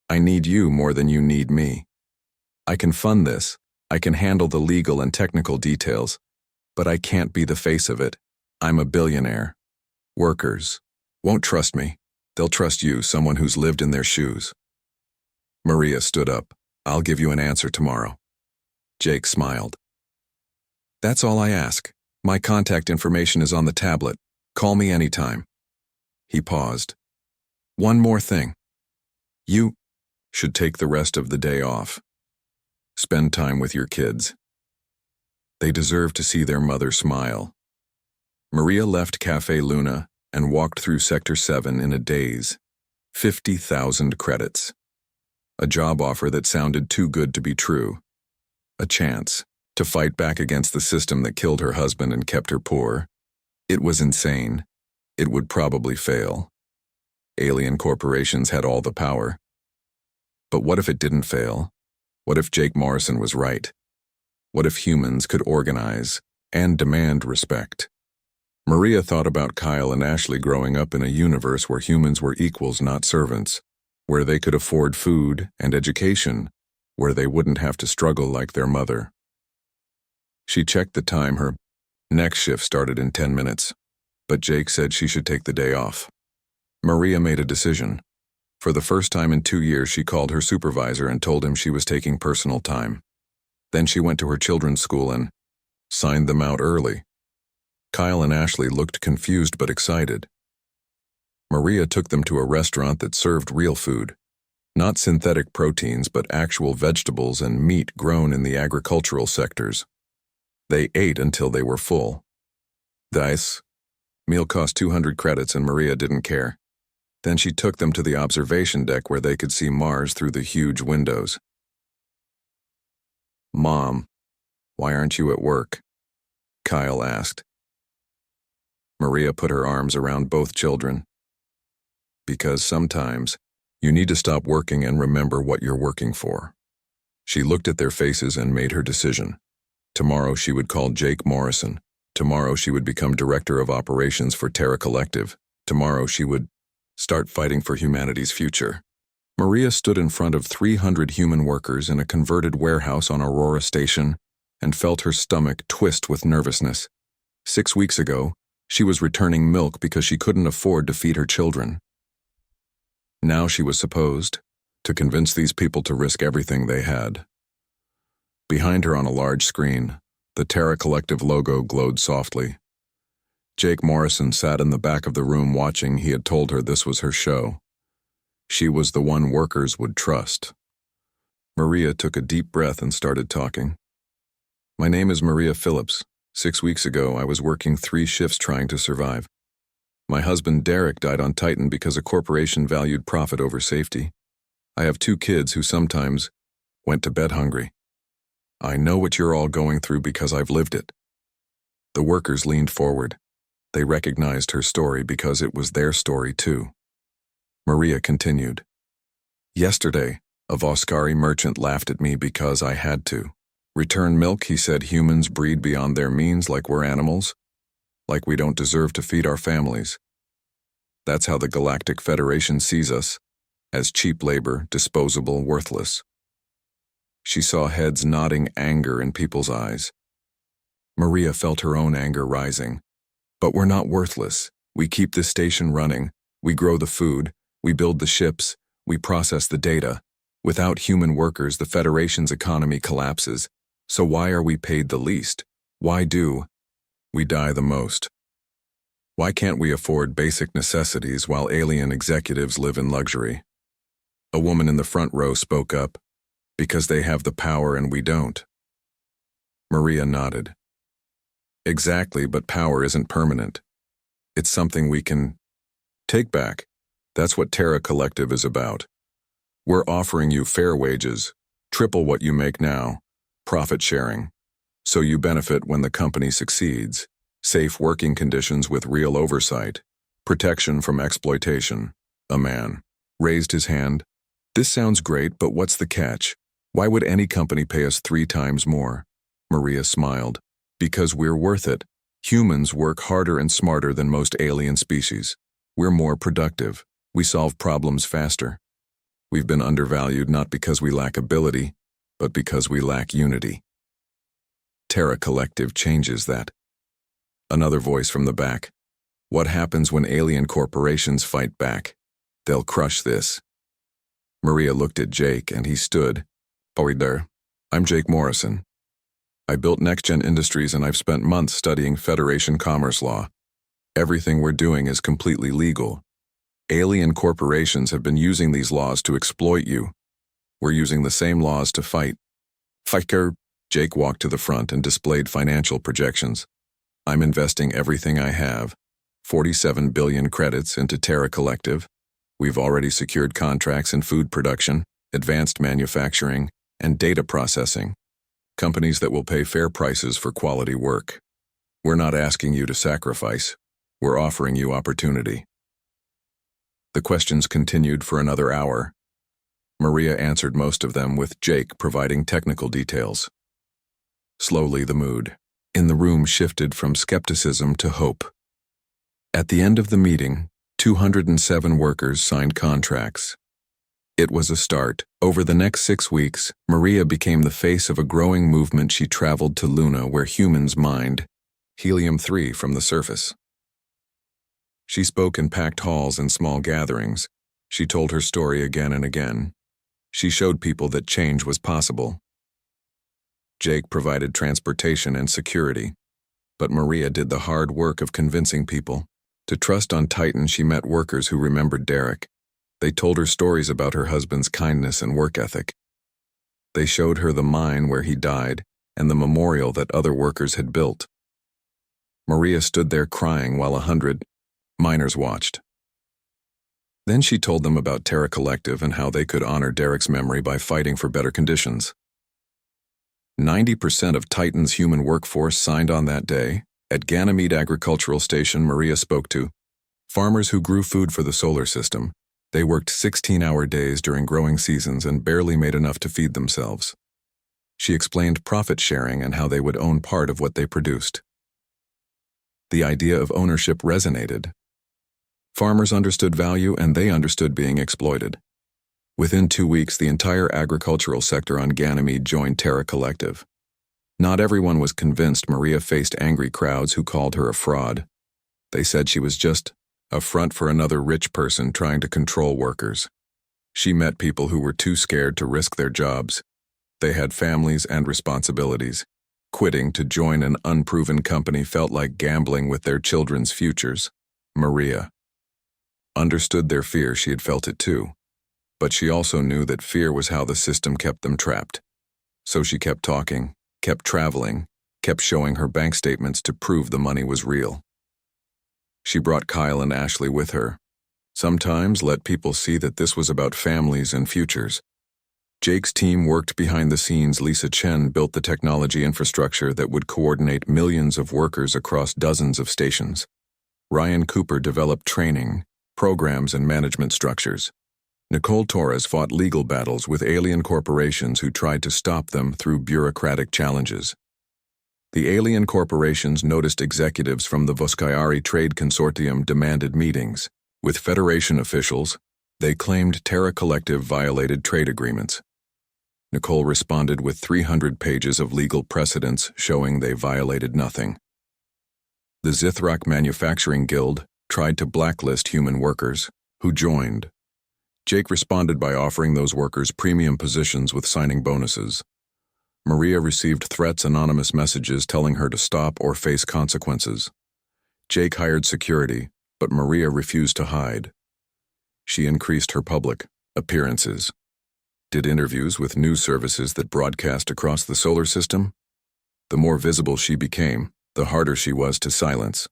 I need you more than you need me. I can fund this. I can handle the legal and technical details. But I can't be the face of it. I'm a billionaire. Workers won't trust me. They'll trust you, someone who's lived in their shoes. Maria stood up. I'll give you an answer tomorrow. Jake smiled. That's all I ask. My contact information is on the tablet. Call me anytime. He paused. One more thing. You should take the rest of the day off. Spend time with your kids. They deserve to see their mother smile. Maria left Cafe Luna and walked through Sector 7 in a daze. 50,000 credits. A job offer that sounded too good to be true. A chance to fight back against the system that killed her husband and kept her poor. It was insane. It would probably fail. Alien corporations had all the power. But what if it didn't fail? What if Jake Morrison was right? What if humans could organize and demand respect? Maria thought about Kyle and Ashley growing up in a universe where humans were equals, not servants, where they could afford food and education, where they wouldn't have to struggle like their mother. She checked the time. Her next shift started in 10 minutes, but Jake said she should take the day off. Maria made a decision. For the first time in 2 years, she called her supervisor and told him she was taking personal time. Then she went to her children's school and signed them out early. Kyle and Ashley looked confused but excited. Maria took them to a restaurant that served real food. Not synthetic proteins, but actual vegetables and meat grown in the agricultural sectors. They ate until they were full. This meal cost 200 credits and Maria didn't care. Then she took them to the observation deck where they could see Mars through the huge windows. "Mom, why aren't you at work?" Kyle asked. Maria put her arms around both children. "Because sometimes you need to stop working and remember what you're working for." She looked at their faces and made her decision. Tomorrow she would call Jake Morrison. Tomorrow she would become director of operations for Terra Collective. Tomorrow she would start fighting for humanity's future. Maria stood in front of 300 human workers in a converted warehouse on Aurora Station and felt her stomach twist with nervousness. 6 weeks ago, she was returning milk because she couldn't afford to feed her children. Now she was supposed to convince these people to risk everything they had. Behind her on a large screen, the Terra Collective logo glowed softly. Jake Morrison sat in the back of the room watching. He had told her this was her show. She was the one workers would trust. Maria took a deep breath and started talking. "My name is Maria Phillips. 6 weeks ago, I was working 3 shifts trying to survive. My husband Derek died on Titan because a corporation valued profit over safety. I have 2 kids who sometimes went to bed hungry. I know what you're all going through because I've lived it." The workers leaned forward. They recognized her story because it was their story too. Maria continued. "Yesterday, a Voskari merchant laughed at me because I had to return milk. He said humans breed beyond their means, like we're animals, like we don't deserve to feed our families. That's how the Galactic Federation sees us, as cheap labor, disposable, worthless." She saw heads nodding, anger in people's eyes. Maria felt her own anger rising. "But we're not worthless. We keep this station running. We grow the food. We build the ships. We process the data. Without human workers, the Federation's economy collapses. So why are we paid the least? Why do we die the most? Why can't we afford basic necessities while alien executives live in luxury?" A woman in the front row spoke up. "Because they have the power and we don't." Maria nodded. "Exactly, but power isn't permanent. It's something we can take back. That's what Terra Collective is about. We're offering you fair wages, triple what you make now, profit sharing, so you benefit when the company succeeds, safe working conditions with real oversight, protection from exploitation." A man raised his hand. "This sounds great, but what's the catch? Why would any company pay us 3 times more?" Maria smiled. "Because we're worth it. Humans work harder and smarter than most alien species. We're more productive. We solve problems faster. We've been undervalued not because we lack ability, but because we lack unity. Terra Collective changes that." Another voice from the back. "What happens when alien corporations fight back? They'll crush this." Maria looked at Jake and he stood. "There. I'm Jake Morrison. I built NextGen Industries and I've spent months studying Federation commerce law. Everything we're doing is completely legal. Alien corporations have been using these laws to exploit you. We're using the same laws to fight." "Fighter." Jake walked to the front and displayed financial projections. "I'm investing everything I have, 47 billion credits into Terra Collective. We've already secured contracts in food production, advanced manufacturing, and data processing. Companies that will pay fair prices for quality work. We're not asking you to sacrifice. We're offering you opportunity. The questions continued for another hour. Maria answered most of them, with Jake providing technical details. Slowly, the mood in the room shifted from skepticism to hope. At the end of the meeting, 207 workers signed contracts. It was a start. Over the next 6 weeks, Maria became the face of a growing movement. She traveled to Luna, where humans mined helium-3 from the surface. She spoke in packed halls and small gatherings. She told her story again and again. She showed people that change was possible. Jake provided transportation and security, but Maria did the hard work of convincing people to trust on Titan. She met workers who remembered Derek. They told her stories about her husband's kindness and work ethic. They showed her the mine where he died and the memorial that other workers had built. Maria stood there crying while 100 miners watched. Then she told them about Terra Collective and how they could honor Derek's memory by fighting for better conditions. 90% of Titan's human workforce signed on that day. At Ganymede Agricultural Station, Maria spoke to farmers who grew food for the solar system. They worked 16-hour days during growing seasons and barely made enough to feed themselves. She explained profit sharing and how they would own part of what they produced. The idea of ownership resonated. Farmers understood value, and they understood being exploited. Within 2 weeks, the entire agricultural sector on Ganymede joined Terra Collective. Not everyone was convinced. Maria faced angry crowds who called her a fraud. They said she was just a front for another rich person trying to control workers. She met people who were too scared to risk their jobs. They had families and responsibilities. Quitting to join an unproven company felt like gambling with their children's futures. Maria understood their fear. She had felt it too. But she also knew that fear was how the system kept them trapped. So she kept talking, kept traveling, kept showing her bank statements to prove the money was real. She brought Kyle and Ashley with her. Sometimes let people see that this was about families and futures. Jake's team worked behind the scenes. Lisa Chen built the technology infrastructure that would coordinate millions of workers across dozens of stations. Ryan Cooper developed training, programs, and management structures. Nicole Torres fought legal battles with alien corporations who tried to stop them through bureaucratic challenges. The alien corporations noticed executives from the Voskayari Trade Consortium demanded meetings with Federation officials. They claimed Terra Collective violated trade agreements. Nicole responded with 300 pages of legal precedents showing they violated nothing. The Zithrak Manufacturing Guild tried to blacklist human workers, who joined. Jake responded by offering those workers premium positions with signing bonuses. Maria received threats, anonymous messages telling her to stop or face consequences. Jake hired security, but Maria refused to hide. She increased her public appearances, did interviews with news services that broadcast across the solar system. The more visible she became, the harder she was to silence.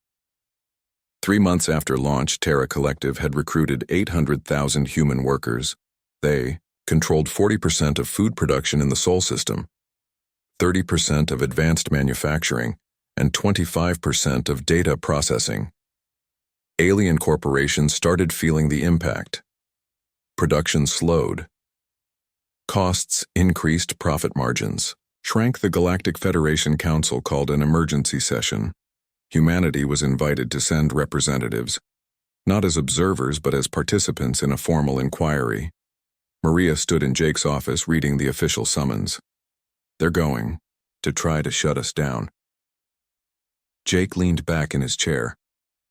3 months after launch, Terra Collective had recruited 800,000 human workers. They controlled 40% of food production in the Sol system, 30% of advanced manufacturing, and 25% of data processing. Alien corporations started feeling the impact. Production slowed. Costs increased, profit margins shrank. The Galactic Federation Council called an emergency session. Humanity was invited to send representatives, not as observers but as participants in a formal inquiry. Maria stood in Jake's office reading the official summons. They're going to try to shut us down. Jake leaned back in his chair.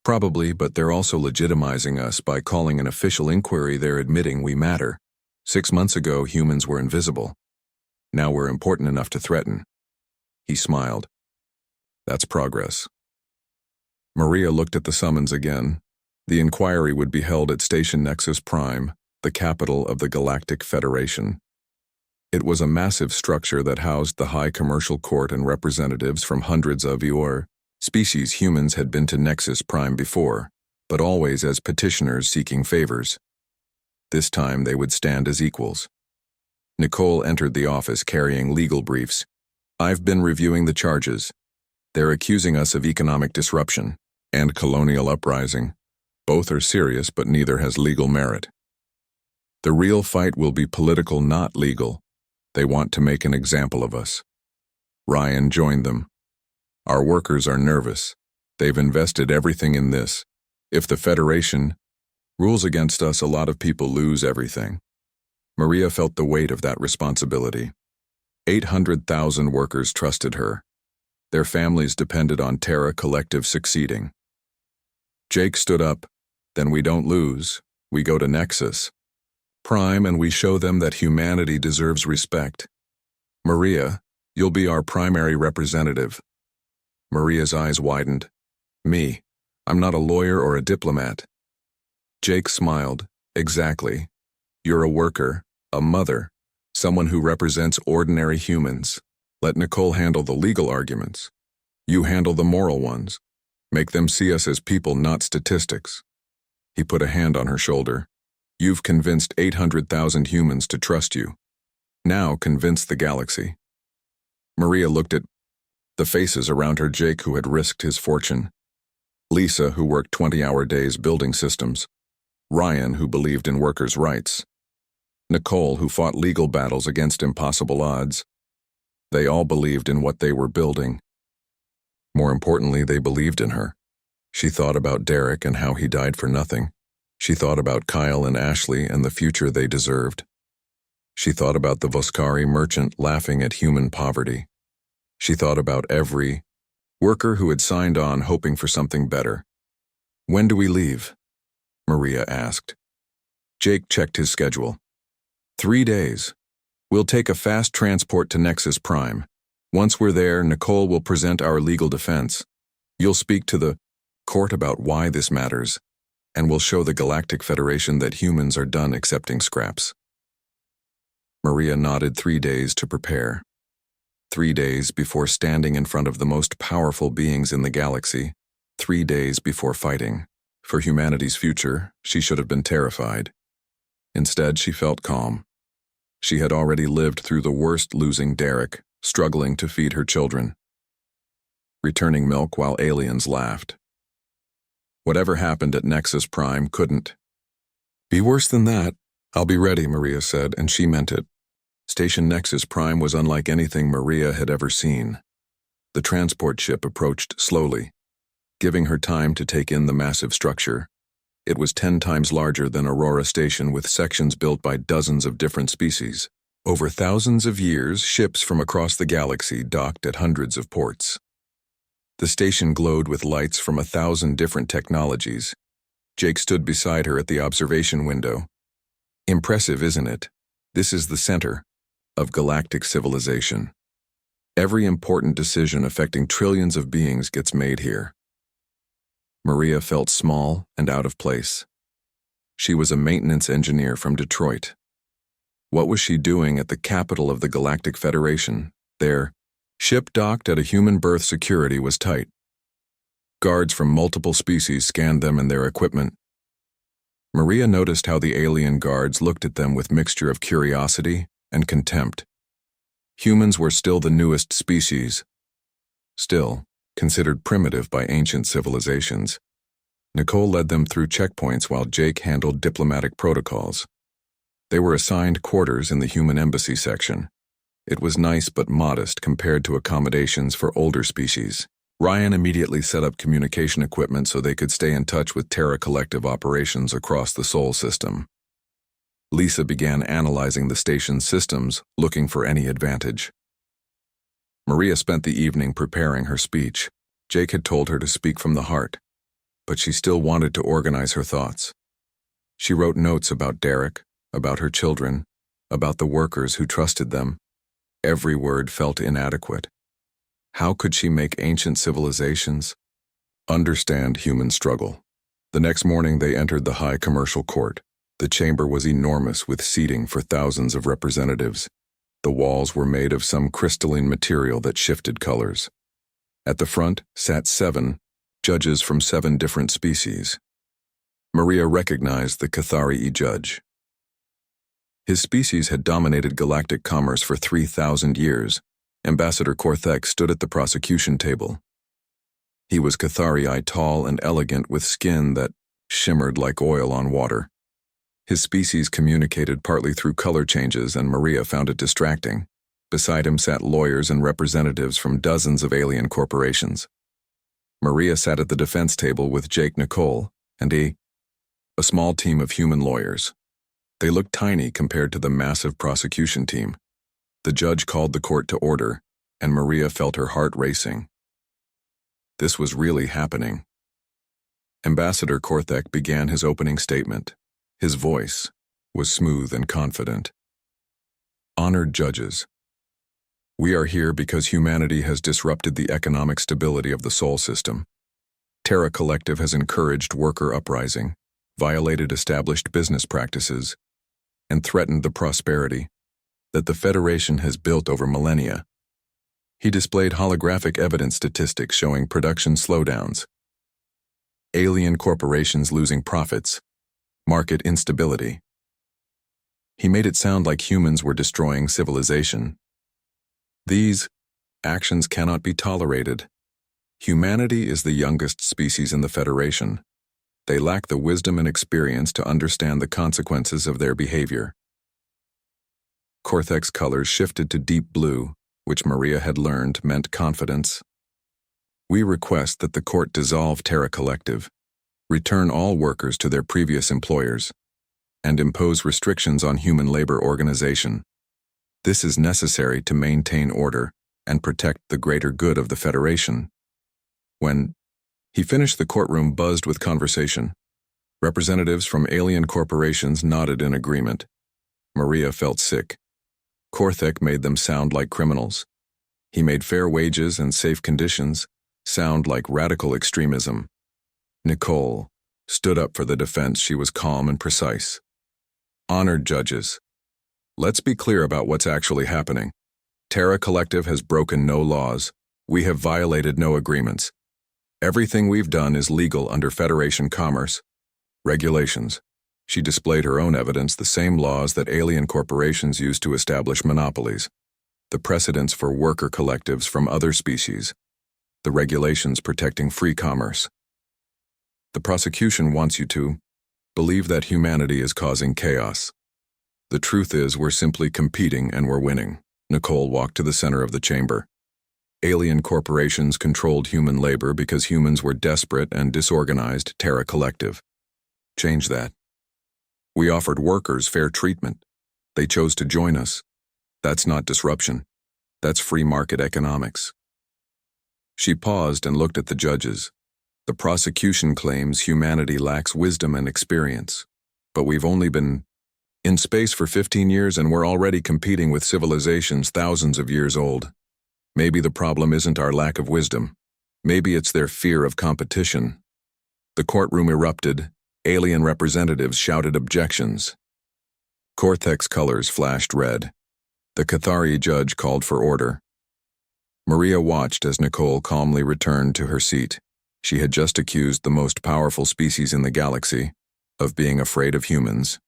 Probably, but they're also legitimizing us by calling an official inquiry. They're admitting we matter. 6 months ago, humans were invisible. Now we're important enough to threaten. He smiled. That's progress. Maria looked at the summons again. The inquiry would be held at Station Nexus Prime, the capital of the Galactic Federation. It was a massive structure that housed the high commercial court and representatives from hundreds of your species. Humans had been to Nexus Prime before, but always as petitioners seeking favors. This time they would stand as equals. Nicole entered the office carrying legal briefs. I've been reviewing the charges. They're accusing us of economic disruption, and colonial uprising. Both are serious, but neither has legal merit. The real fight will be political, not legal. They want to make an example of us. Ryan joined them. Our workers are nervous. They've invested everything in this. If the Federation rules against us, a lot of people lose everything. Maria felt the weight of that responsibility. 800,000 workers trusted her. Their families depended on Terra Collective succeeding. Jake stood up. Then we don't lose. We go to Nexus Prime and we show them that humanity deserves respect. Maria, you'll be our primary representative. Maria's eyes widened. Me? I'm not a lawyer or a diplomat. Jake smiled. Exactly. You're a worker, a mother, someone who represents ordinary humans. Let Nicole handle the legal arguments. You handle the moral ones. Make them see us as people, not statistics. He put a hand on her shoulder. You've convinced 800,000 humans to trust you. Now convince the galaxy. Maria looked at the faces around her. Jake, who had risked his fortune. Lisa, who worked 20-hour days building systems. Ryan, who believed in workers' rights. Nicole, who fought legal battles against impossible odds. They all believed in what they were building. More importantly, they believed in her. She thought about Derek and how he died for nothing. She thought about Kyle and Ashley and the future they deserved. She thought about the Voskari merchant laughing at human poverty. She thought about every worker who had signed on hoping for something better. When do we leave? Maria asked. Jake checked his schedule. 3 days. We'll take a fast transport to Nexus Prime. Once we're there, Nicole will present our legal defense. You'll speak to the court about why this matters, and we'll show the Galactic Federation that humans are done accepting scraps. Maria nodded. 3 days to prepare. 3 days before standing in front of the most powerful beings in the galaxy. 3 days before fighting. For humanity's future, she should have been terrified. Instead, she felt calm. She had already lived through the worst, losing Derek, struggling to feed her children, returning milk while aliens laughed. Whatever happened at Nexus Prime couldn't be worse than that. I'll be ready, Maria said, and she meant it. Station Nexus Prime was unlike anything Maria had ever seen. The transport ship approached slowly, giving her time to take in the massive structure. It was 10 times larger than Aurora Station, with sections built by dozens of different species. Over thousands of years, ships from across the galaxy docked at hundreds of ports. The station glowed with lights from 1,000 different technologies. Jake stood beside her at the observation window. Impressive, isn't it? This is the center of galactic civilization. Every important decision affecting trillions of beings gets made here. Maria felt small and out of place. She was a maintenance engineer from Detroit. What was she doing at the capital of the Galactic Federation? Their ship docked at a human berth. Security was tight. Guards from multiple species scanned them and their equipment. Maria noticed how the alien guards looked at them with mixture of curiosity and contempt. Humans were still the newest species, still considered primitive by ancient civilizations. Nicole led them through checkpoints while Jake handled diplomatic protocols. They were assigned quarters in the human embassy section. It was nice but modest compared to accommodations for older species. Ryan immediately set up communication equipment so they could stay in touch with Terra Collective operations across the Sol system. Lisa began analyzing the station's systems, looking for any advantage. Maria spent the evening preparing her speech. Jake had told her to speak from the heart, but she still wanted to organize her thoughts. She wrote notes about Derek, about her children, about the workers who trusted them. Every word felt inadequate. How could she make ancient civilizations understand human struggle? The next morning they entered the high commercial court. The chamber was enormous, with seating for thousands of representatives. The walls were made of some crystalline material that shifted colors. At the front sat 7 judges from 7 different species. Maria recognized the Cathari judge. His species had dominated galactic commerce for 3,000 years. Ambassador Korthek stood at the prosecution table. He was Cathari, tall and elegant with skin that shimmered like oil on water. His species communicated partly through color changes, and Maria found it distracting. Beside him sat lawyers and representatives from dozens of alien corporations. Maria sat at the defense table with Jake, Nicole, and a small team of human lawyers. They looked tiny compared to the massive prosecution team. The judge called the court to order, and Maria felt her heart racing. This was really happening. Ambassador Korthek began his opening statement. His voice was smooth and confident. Honored judges, we are here because humanity has disrupted the economic stability of the Sol system. Terra Collective has encouraged worker uprising, violated established business practices, and threatened the prosperity that the Federation has built over millennia. He displayed holographic evidence statistics showing production slowdowns, alien corporations losing profits, market instability. He made it sound like humans were destroying civilization. These actions cannot be tolerated. Humanity is the youngest species in the Federation. They lack the wisdom and experience to understand the consequences of their behavior. Korthek's colors shifted to deep blue, which Maria had learned meant confidence. We request that the court dissolve Terra Collective, return all workers to their previous employers, and impose restrictions on human labor organization. This is necessary to maintain order and protect the greater good of the Federation. When he finished, the courtroom buzzed with conversation. Representatives from alien corporations nodded in agreement. Maria felt sick. Korthek made them sound like criminals. He made fair wages and safe conditions sound like radical extremism. Nicole stood up for the defense. She was calm and precise. Honored judges, let's be clear about what's actually happening. Terra Collective has broken no laws. We have violated no agreements. Everything we've done is legal under Federation commerce regulations. She displayed her own evidence, the same laws that alien corporations use to establish monopolies, the precedents for worker collectives from other species, the regulations protecting free commerce. The prosecution wants you to believe that humanity is causing chaos. The truth is, we're simply competing and we're winning. Nicole walked to the center of the chamber. Alien corporations controlled human labor because humans were desperate and disorganized. Terra Collective. Change that. We offered workers fair treatment. They chose to join us. That's not disruption. That's free market economics. She paused and looked at the judges. The prosecution claims humanity lacks wisdom and experience, but we've only been in space for 15 years and we're already competing with civilizations thousands of years old. Maybe the problem isn't our lack of wisdom. Maybe it's their fear of competition. The courtroom erupted. Alien representatives shouted objections. Korthek's colors flashed red. The Cathari judge called for order. Maria watched as Nicole calmly returned to her seat. She had just accused the most powerful species in the galaxy of being afraid of humans.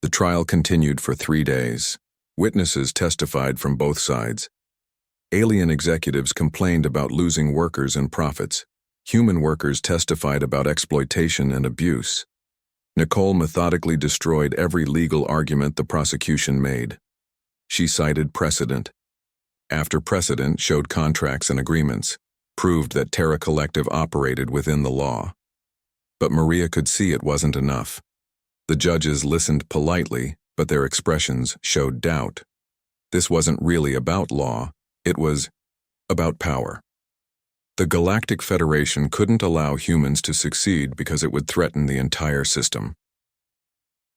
The trial continued for 3 days. Witnesses testified from both sides. Alien executives complained about losing workers and profits. Human workers testified about exploitation and abuse. Nicole methodically destroyed every legal argument the prosecution made. She cited precedent. After precedent showed contracts and agreements, proved that Terra Collective operated within the law. But Maria could see it wasn't enough. The judges listened politely, but their expressions showed doubt. This wasn't really about law, it was about power. The Galactic Federation couldn't allow humans to succeed because it would threaten the entire system.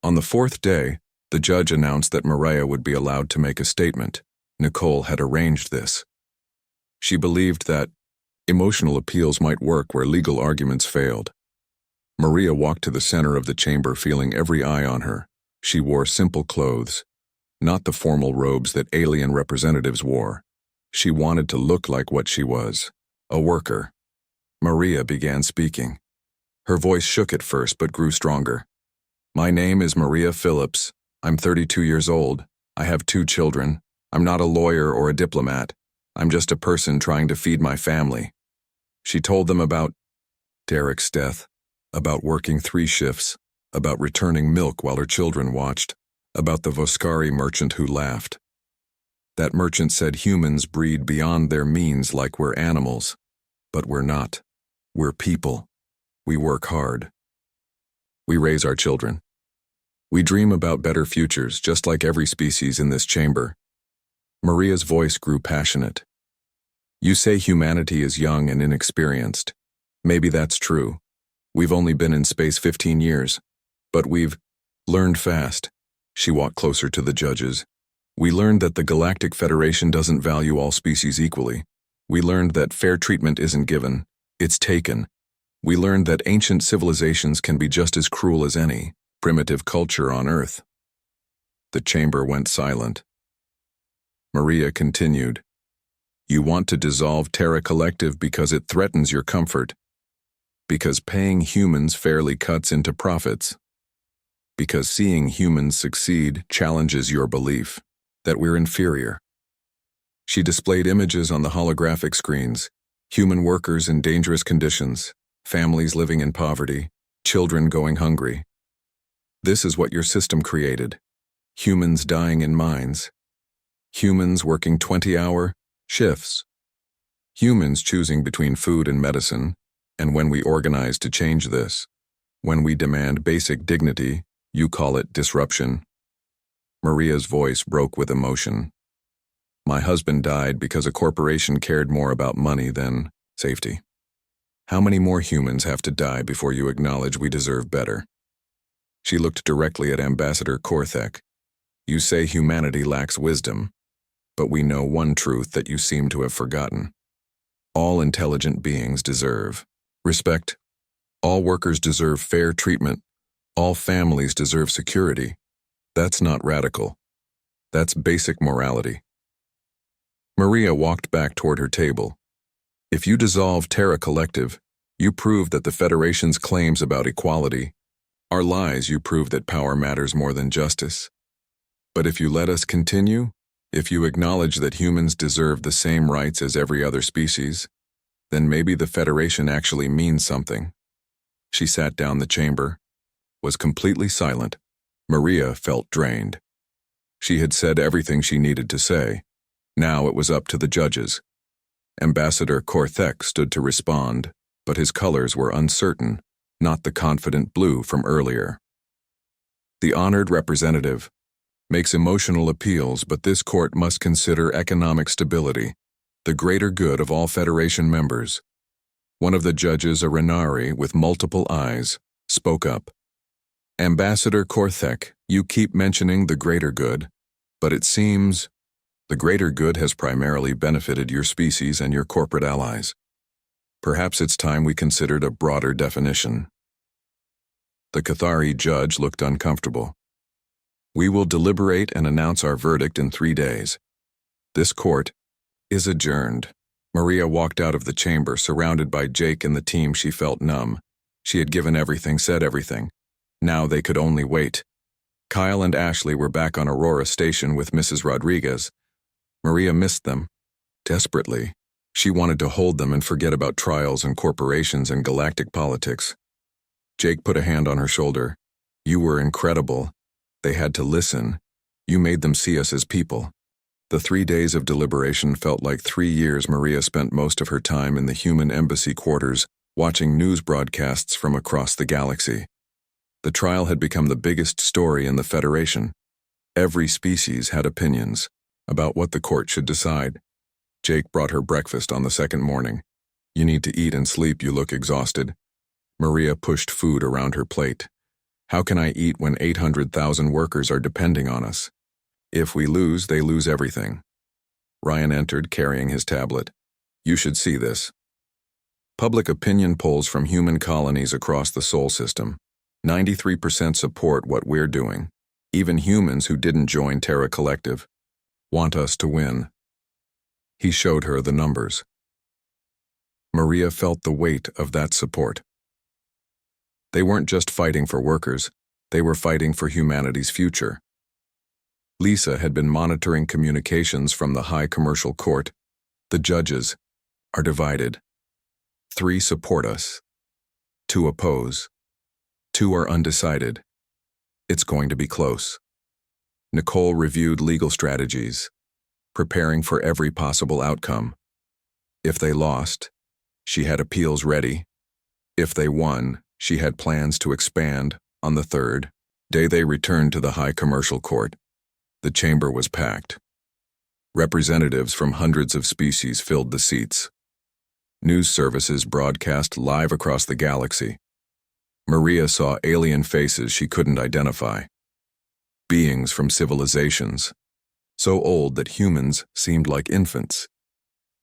On the 4th day, the judge announced that Maria would be allowed to make a statement. Nicole had arranged this. She believed that emotional appeals might work where legal arguments failed. Maria walked to the center of the chamber, feeling every eye on her. She wore simple clothes, not the formal robes that alien representatives wore. She wanted to look like what she was, a worker. Maria began speaking. Her voice shook at first but grew stronger. My name is Maria Phillips. I'm 32 years old. I have 2 children. I'm not a lawyer or a diplomat. I'm just a person trying to feed my family. She told them about Derek's death, about working 3 shifts, about returning milk while her children watched, about the Voskari merchant who laughed. That merchant said humans breed beyond their means like we're animals. But we're not. We're people. We work hard. We raise our children. We dream about better futures, just like every species in this chamber. Maria's voice grew passionate. You say humanity is young and inexperienced. Maybe that's true. We've only been in space 15 years. But we've learned fast. She walked closer to the judges. We learned that the Galactic Federation doesn't value all species equally. We learned that fair treatment isn't given, it's taken. We learned that ancient civilizations can be just as cruel as any primitive culture on Earth. The chamber went silent. Maria continued. You want to dissolve Terra Collective because it threatens your comfort. Because paying humans fairly cuts into profits. Because seeing humans succeed challenges your belief that we're inferior. She displayed images on the holographic screens, human workers in dangerous conditions, families living in poverty, children going hungry. This is what your system created. Humans dying in mines. Humans working 20-hour shifts. Humans choosing between food and medicine, and when we organize to change this, when we demand basic dignity, you call it disruption. Maria's voice broke with emotion. My husband died because a corporation cared more about money than safety. How many more humans have to die before you acknowledge we deserve better? She looked directly at Ambassador Korthek. You say humanity lacks wisdom, but we know one truth that you seem to have forgotten. All intelligent beings deserve respect. All workers deserve fair treatment. All families deserve security. That's not radical. That's basic morality. Maria walked back toward her table. If you dissolve Terra Collective, you prove that the Federation's claims about equality are lies. You prove that power matters more than justice. But if you let us continue, if you acknowledge that humans deserve the same rights as every other species, then maybe the Federation actually means something. She sat down the chamber, was completely silent. Maria felt drained. She had said everything she needed to say. Now it was up to the judges. Ambassador Korthek stood to respond, but his colors were uncertain, not the confident blue from earlier. The honored representative makes emotional appeals, but this court must consider economic stability, the greater good of all Federation members. One of the judges, a Renari with multiple eyes, spoke up. Ambassador Korthek, you keep mentioning the greater good, but it seems the greater good has primarily benefited your species and your corporate allies. Perhaps it's time we considered a broader definition. The Cathari judge looked uncomfortable. We will deliberate and announce our verdict in 3 days. This court is adjourned. Maria walked out of the chamber, surrounded by Jake and the team. She felt numb. She had given everything, said everything. Now they could only wait. Kyle and Ashley were back on Aurora Station with Mrs. Rodriguez. Maria missed them. Desperately, she wanted to hold them and forget about trials and corporations and galactic politics. Jake put a hand on her shoulder. You were incredible. They had to listen. You made them see us as people. The 3 days of deliberation felt like 3 years. Maria spent most of her time in the human embassy quarters, watching news broadcasts from across the galaxy. The trial had become the biggest story in the Federation. Every species had opinions about what the court should decide. Jake brought her breakfast on the second morning. You need to eat and sleep. You look exhausted. Maria pushed food around her plate. How can I eat when 800,000 workers are depending on us? If we lose, they lose everything. Ryan entered, carrying his tablet. You should see this. Public opinion polls from human colonies across the Sol system. 93% support what we're doing. Even humans who didn't join Terra Collective want us to win. He showed her the numbers. Maria felt the weight of that support. They weren't just fighting for workers, they were fighting for humanity's future. Lisa had been monitoring communications from the High Commercial Court. The judges are divided. 3 support us. 2 oppose. 2 are undecided. It's going to be close. Nicole reviewed legal strategies, preparing for every possible outcome. If they lost, she had appeals ready. If they won, she had plans to expand. On the third day they returned to the High Commercial Court. The chamber was packed. Representatives from hundreds of species filled the seats. News services broadcast live across the galaxy. Maria saw alien faces she couldn't identify. Beings from civilizations, so old that humans seemed like infants.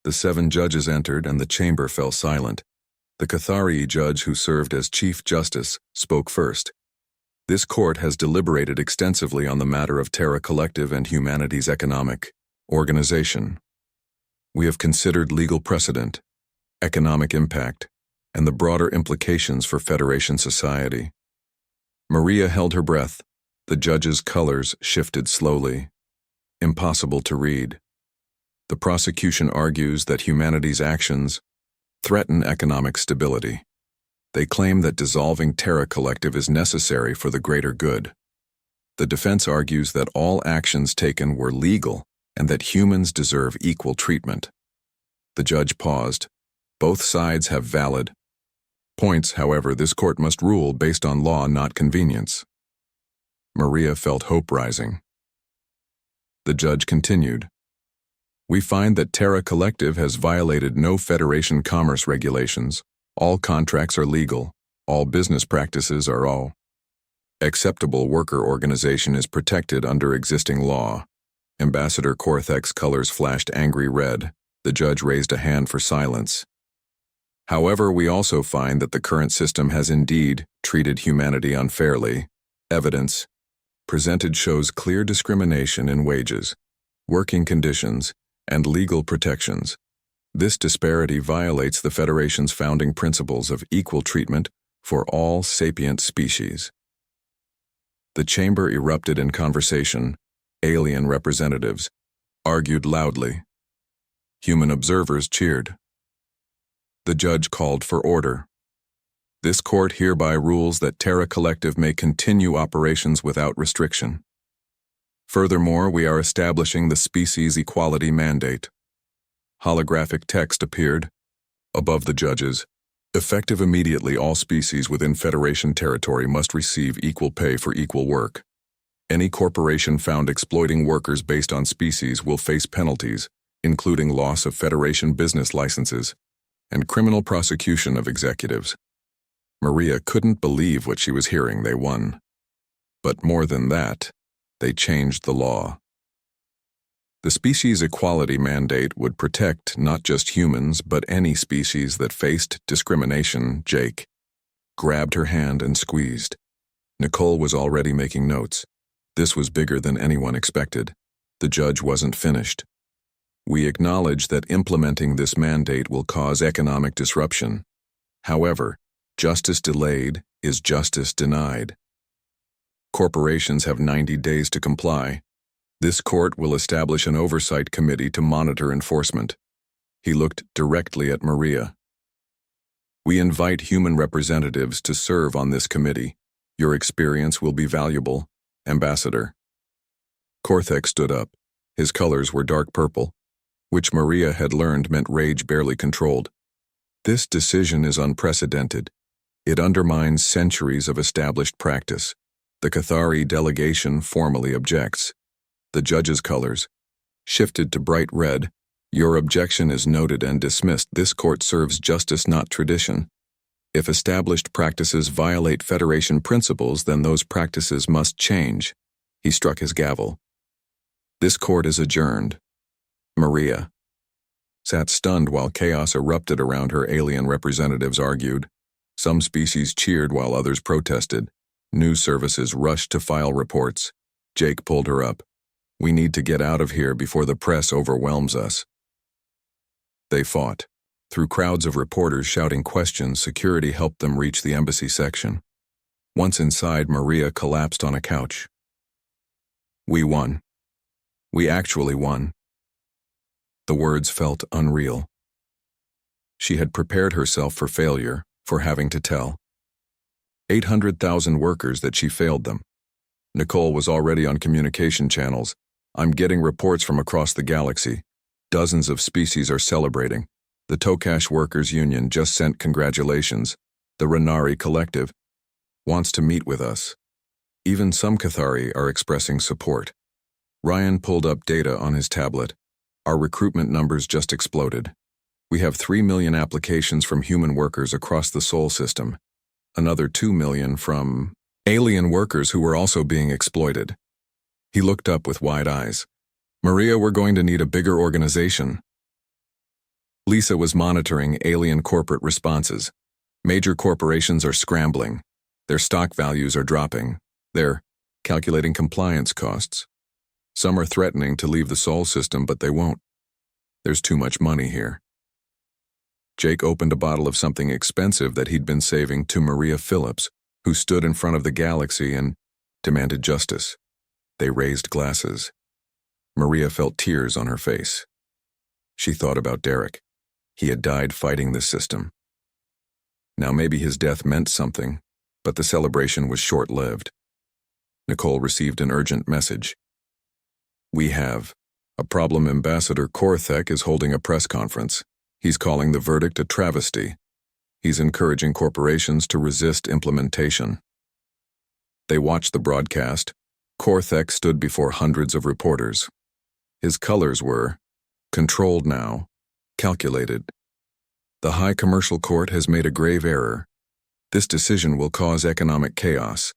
The 7 judges entered and the chamber fell silent. The Cathari judge who served as Chief Justice spoke first. This court has deliberated extensively on the matter of Terra Collective and humanity's economic organization. We have considered legal precedent, economic impact, and the broader implications for Federation society. Maria held her breath. The judge's colors shifted slowly. Impossible to read. The prosecution argues that humanity's actions threaten economic stability. They claim that dissolving Terra Collective is necessary for the greater good. The defense argues that all actions taken were legal and that humans deserve equal treatment. The judge paused. Both sides have valid points, however, this court must rule based on law, not convenience. Maria felt hope rising. The judge continued. We find that Terra Collective has violated no Federation commerce regulations. All contracts are legal. All business practices are all acceptable. Worker organization is protected under existing law. Ambassador Korthek's colors flashed angry red. The judge raised a hand for silence. However, we also find that the current system has indeed treated humanity unfairly. Evidence presented shows clear discrimination in wages, working conditions, and legal protections. This disparity violates the Federation's founding principles of equal treatment for all sapient species. The chamber erupted in conversation. Alien representatives argued loudly. Human observers cheered. The judge called for order. This court hereby rules that Terra Collective may continue operations without restriction. Furthermore, we are establishing the species equality mandate. Holographic text appeared above the judges. Effective immediately, all species within Federation territory must receive equal pay for equal work. Any corporation found exploiting workers based on species will face penalties, including loss of Federation business licenses and criminal prosecution of executives. Maria couldn't believe what she was hearing. They won. But more than that, they changed the law. The species equality mandate would protect not just humans, but any species that faced discrimination. Jake grabbed her hand and squeezed. Nicole was already making notes. This was bigger than anyone expected. The judge wasn't finished. We acknowledge that implementing this mandate will cause economic disruption. However, justice delayed is justice denied. Corporations have 90 days to comply. This court will establish an oversight committee to monitor enforcement. He looked directly at Maria. We invite human representatives to serve on this committee. Your experience will be valuable, Ambassador. Korthek stood up. His colors were dark purple, which Maria had learned meant rage barely controlled. This decision is unprecedented. It undermines centuries of established practice. The Cathari delegation formally objects. The judge's colors shifted to bright red. Your objection is noted and dismissed. This court serves justice, not tradition. If established practices violate Federation principles, then those practices must change. He struck his gavel. This court is adjourned. Maria sat stunned while chaos erupted around her. Alien representatives argued. Some species cheered while others protested. News services rushed to file reports. Jake pulled her up. We need to get out of here before the press overwhelms us. They fought. Through crowds of reporters shouting questions, security helped them reach the embassy section. Once inside, Maria collapsed on a couch. We won. We actually won. The words felt unreal. She had prepared herself for failure, for having to tell. 800,000 workers that she failed them. Nicole was already on communication channels. I'm getting reports from across the galaxy. Dozens of species are celebrating. The Tokash Workers Union just sent congratulations. The Renari Collective wants to meet with us. Even some Cathari are expressing support. Ryan pulled up data on his tablet. Our recruitment numbers just exploded. We have 3 million applications from human workers across the Sol system. Another 2 million from alien workers who were also being exploited. He looked up with wide eyes. Maria, we're going to need a bigger organization. Lisa was monitoring alien corporate responses. Major corporations are scrambling. Their stock values are dropping. They're calculating compliance costs. Some are threatening to leave the Sol system, but they won't. There's too much money here. Jake opened a bottle of something expensive that he'd been saving to Maria Phillips, who stood in front of the galaxy and demanded justice. They raised glasses. Maria felt tears on her face. She thought about Derek. He had died fighting this system. Now maybe his death meant something, but the celebration was short-lived. Nicole received an urgent message. We have a problem. Ambassador Korthek is holding a press conference. He's calling the verdict a travesty. He's encouraging corporations to resist implementation. They watched the broadcast. Korthek stood before hundreds of reporters. His colors were controlled now, calculated. The High Commercial Court has made a grave error. This decision will cause economic chaos.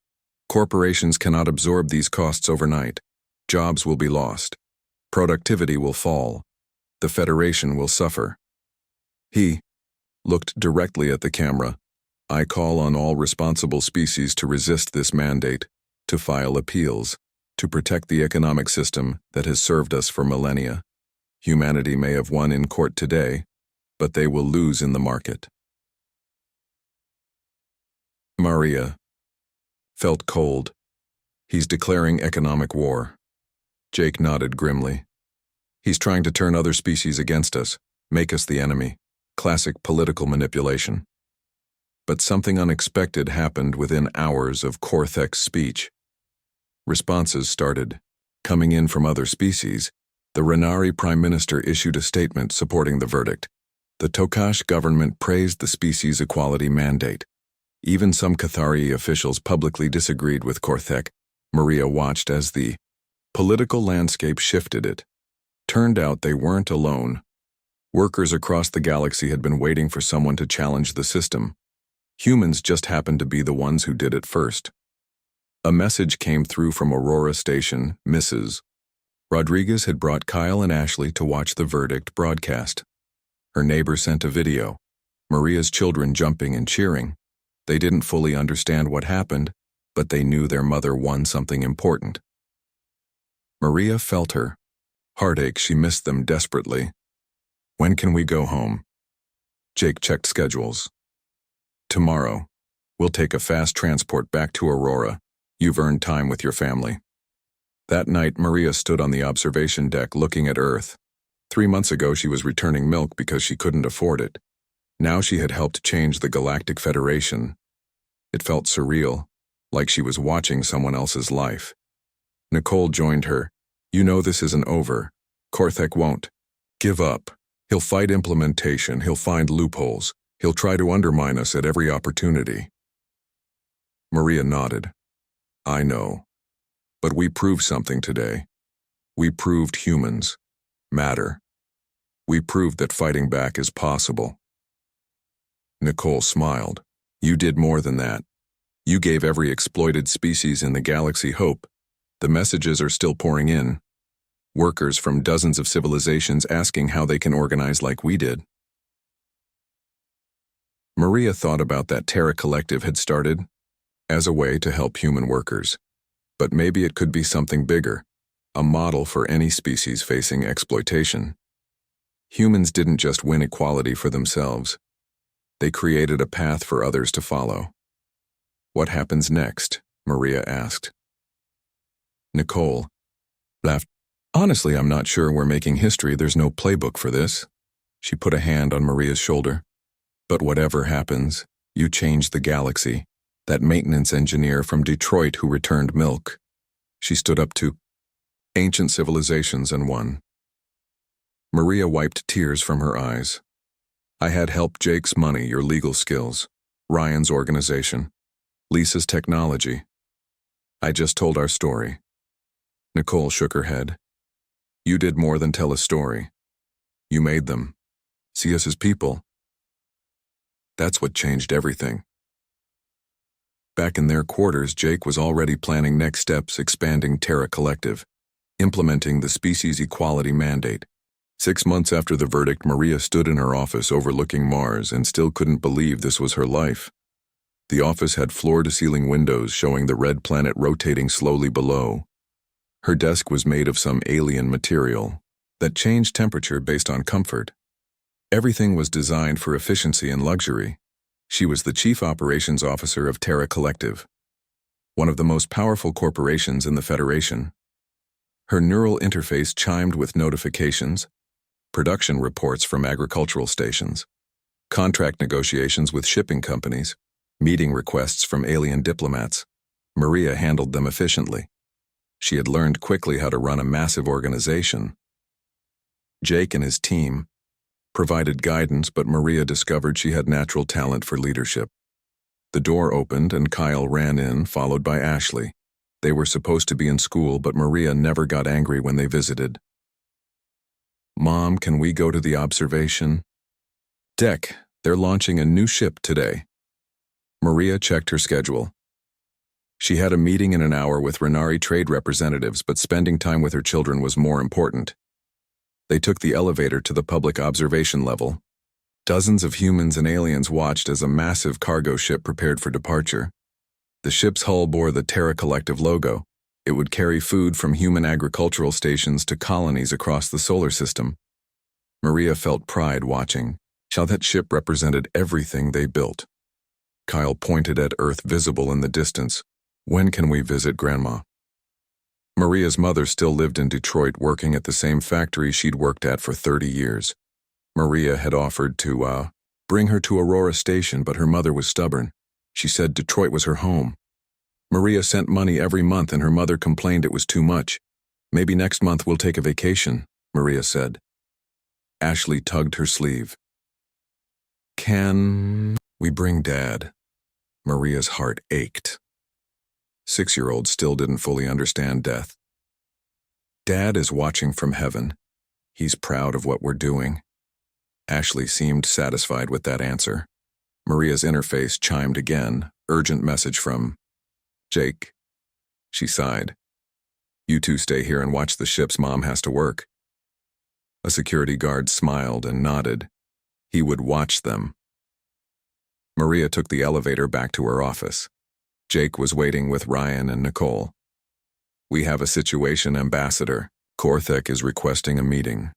Corporations cannot absorb these costs overnight. Jobs will be lost. Productivity will fall. The Federation will suffer. He looked directly at the camera. I call on all responsible species to resist this mandate, to file appeals, to protect the economic system that has served us for millennia. Humanity may have won in court today, but they will lose in the market. Maria felt cold. He's declaring economic war. Jake nodded grimly. He's trying to turn other species against us, make us the enemy. Classic political manipulation. But something unexpected happened within hours of Korthek's speech. Responses started coming in from other species. The Renari Prime Minister issued a statement supporting the verdict. The Tokash government praised the species equality mandate. Even some Cathari officials publicly disagreed with Korthek. Maria watched as the political landscape shifted. It turned out they weren't alone. Workers across the galaxy had been waiting for someone to challenge the system. Humans just happened to be the ones who did it first. A message came through from Aurora Station. Mrs. Rodriguez had brought Kyle and Ashley to watch the verdict broadcast. Her neighbor sent a video. Maria's children jumping and cheering. They didn't fully understand what happened, but they knew their mother won something important. Maria felt her heartache. She missed them desperately. When can we go home? Jake checked schedules. Tomorrow. We'll take a fast transport back to Aurora. You've earned time with your family. That night, Maria stood on the observation deck looking at Earth. 3 months ago, she was returning milk because she couldn't afford it. Now she had helped change the Galactic Federation. It felt surreal, like she was watching someone else's life. Nicole joined her. You know this isn't over. Korthek won't give up. He'll fight implementation. He'll find loopholes. He'll try to undermine us at every opportunity. Maria nodded. I know. But we proved something today. We proved humans matter. We proved that fighting back is possible. Nicole smiled. You did more than that. You gave every exploited species in the galaxy hope. The messages are still pouring in. Workers from dozens of civilizations asking how they can organize like we did. Maria thought about that Terra Collective had started as a way to help human workers. But maybe it could be something bigger, a model for any species facing exploitation. Humans didn't just win equality for themselves. They created a path for others to follow. What happens next? Maria asked. Nicole laughed. Honestly, I'm not sure we're making history. There's no playbook for this. She put a hand on Maria's shoulder. But whatever happens, you change the galaxy. That maintenance engineer from Detroit who returned milk. She stood up to ancient civilizations and won. Maria wiped tears from her eyes. I had helped Jake's money, your legal skills, Ryan's organization, Lisa's technology. I just told our story. Nicole shook her head. You did more than tell a story. You made them see us as people. That's what changed everything. Back in their quarters, Jake was already planning next steps, expanding Terra Collective, implementing the species equality mandate. 6 months after the verdict, Maria stood in her office overlooking Mars and still couldn't believe this was her life. The office had floor-to-ceiling windows showing the red planet rotating slowly below. Her desk was made of some alien material that changed temperature based on comfort. Everything was designed for efficiency and luxury. She was the chief operations officer of Terra Collective, one of the most powerful corporations in the Federation. Her neural interface chimed with notifications, production reports from agricultural stations, contract negotiations with shipping companies, meeting requests from alien diplomats. Maria handled them efficiently. She had learned quickly how to run a massive organization. Jake and his team provided guidance, but Maria discovered she had natural talent for leadership. The door opened and Kyle ran in, followed by Ashley. They were supposed to be in school, but Maria never got angry when they visited. Mom, can we go to the observation deck? They're launching a new ship today. Maria checked her schedule. She had a meeting in an hour with Renari trade representatives, but spending time with her children was more important. They took the elevator to the public observation level. Dozens of humans and aliens watched as a massive cargo ship prepared for departure. The ship's hull bore the Terra Collective logo. It would carry food from human agricultural stations to colonies across the solar system. Maria felt pride watching how that ship represented everything they built. Kyle pointed at Earth visible in the distance. When can we visit Grandma? Maria's mother still lived in Detroit, working at the same factory she'd worked at for 30 years. Maria had offered to, bring her to Aurora Station, but her mother was stubborn. She said Detroit was her home. Maria sent money every month and her mother complained it was too much. Maybe next month we'll take a vacation, Maria said. Ashley tugged her sleeve. Can we bring Dad? Maria's heart ached. 6-year-old still didn't fully understand death. Dad is watching from heaven. He's proud of what we're doing. Ashley seemed satisfied with that answer. Maria's interface chimed again, urgent message from Jake. She sighed. You two stay here and watch the ships. Mom has to work. A security guard smiled and nodded. He would watch them. Maria took the elevator back to her office. Jake was waiting with Ryan and Nicole. We have a situation, Ambassador. Korthek is requesting a meeting.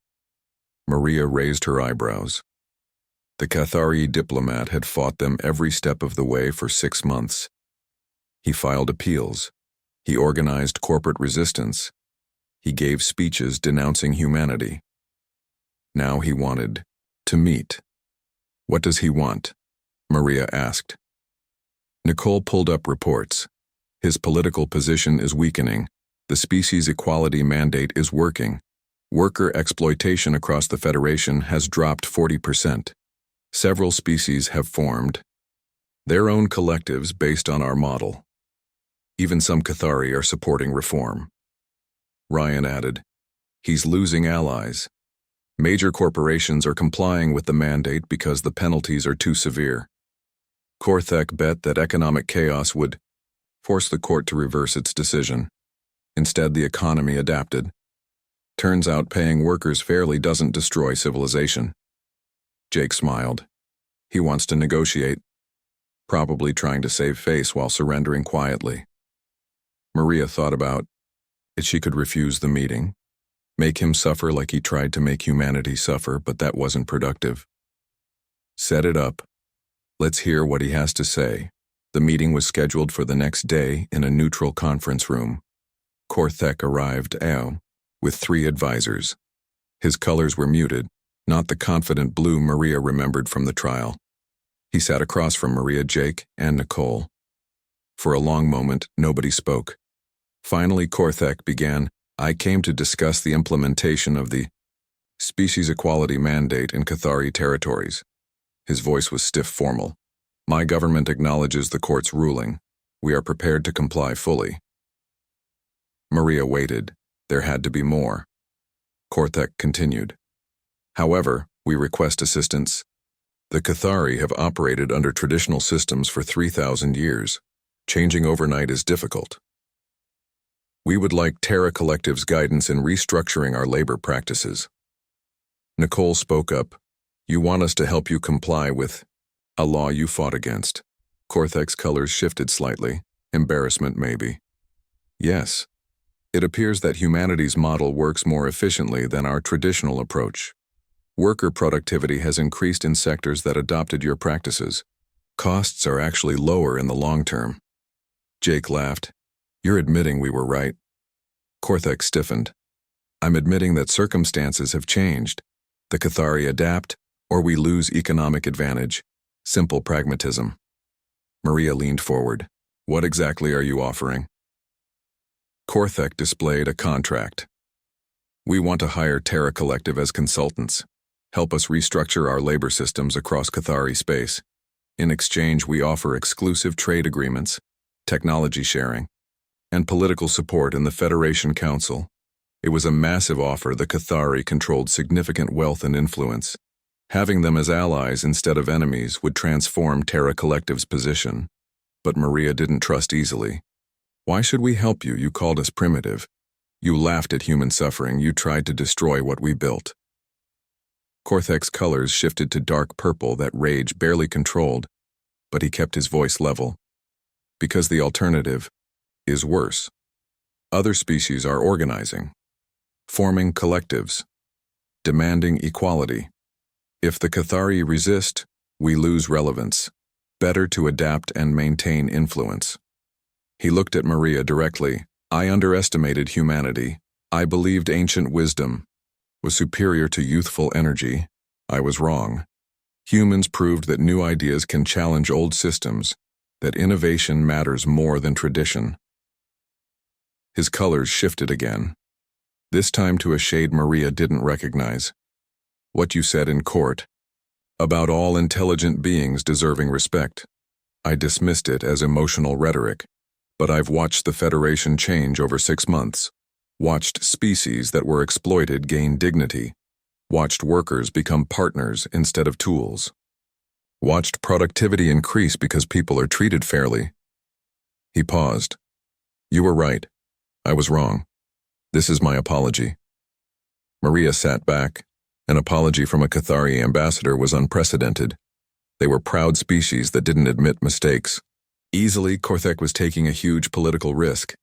Maria raised her eyebrows. The Cathari diplomat had fought them every step of the way for 6 months. He filed appeals. He organized corporate resistance. He gave speeches denouncing humanity. Now he wanted to meet. What does he want? Maria asked. Nicole pulled up reports. His political position is weakening. The species equality mandate is working. Worker exploitation across the Federation has dropped 40%. Several species have formed their own collectives based on our model. Even some Cathari are supporting reform. Ryan added, he's losing allies. Major corporations are complying with the mandate because the penalties are too severe. Korthek bet that economic chaos would force the court to reverse its decision. Instead, the economy adapted. Turns out paying workers fairly doesn't destroy civilization. Jake smiled. He wants to negotiate, probably trying to save face while surrendering quietly. Maria thought about if she could refuse the meeting, make him suffer like he tried to make humanity suffer, but that wasn't productive. Set it up. Let's hear what he has to say. The meeting was scheduled for the next day in a neutral conference room. Korthek arrived with 3 advisors. His colors were muted, not the confident blue Maria remembered from the trial. He sat across from Maria, Jake, and Nicole. For a long moment, nobody spoke. Finally, Korthek began, "I came to discuss the implementation of the species equality mandate in Cathari territories." His voice was stiff formal. "My government acknowledges the court's ruling. We are prepared to comply fully." Maria waited. There had to be more. Korthek continued. "However, we request assistance. The Cathari have operated under traditional systems for 3,000 years. Changing overnight is difficult. We would like Terra Collective's guidance in restructuring our labor practices." Nicole spoke up. "You want us to help you comply with a law you fought against." Korthek's colors shifted slightly. Embarrassment, maybe. "Yes. It appears that humanity's model works more efficiently than our traditional approach. Worker productivity has increased in sectors that adopted your practices. Costs are actually lower in the long term." Jake laughed. "You're admitting we were right." Korthek stiffened. "I'm admitting that circumstances have changed. The Cathari adapt, or we lose economic advantage. Simple pragmatism." Maria leaned forward. "What exactly are you offering?" Korthek displayed a contract. "We want to hire Terra Collective as consultants. Help us restructure our labor systems across Cathari space. In exchange, we offer exclusive trade agreements, technology sharing, and political support in the Federation Council." It was a massive offer. The Cathari controlled significant wealth and influence. Having them as allies instead of enemies would transform Terra Collective's position. But Maria didn't trust easily. "Why should we help you? You called us primitive. You laughed at human suffering. You tried to destroy what we built." Korthek's colors shifted to dark purple that rage barely controlled, but he kept his voice level. "Because the alternative is worse. Other species are organizing, forming collectives, demanding equality. If the Cathari resist, we lose relevance. Better to adapt and maintain influence." He looked at Maria directly. "I underestimated humanity. I believed ancient wisdom was superior to youthful energy. I was wrong. Humans proved that new ideas can challenge old systems, that innovation matters more than tradition." His colors shifted again, this time to a shade Maria didn't recognize. "What you said in court, about all intelligent beings deserving respect, I dismissed it as emotional rhetoric, but I've watched the Federation change over 6 months. Watched species that were exploited gain dignity. Watched workers become partners instead of tools. Watched productivity increase because people are treated fairly." He paused. "You were right. I was wrong. This is my apology." Maria sat back. An apology from a Cathari ambassador was unprecedented. They were proud species that didn't admit mistakes. Easily, Korthek was taking a huge political risk.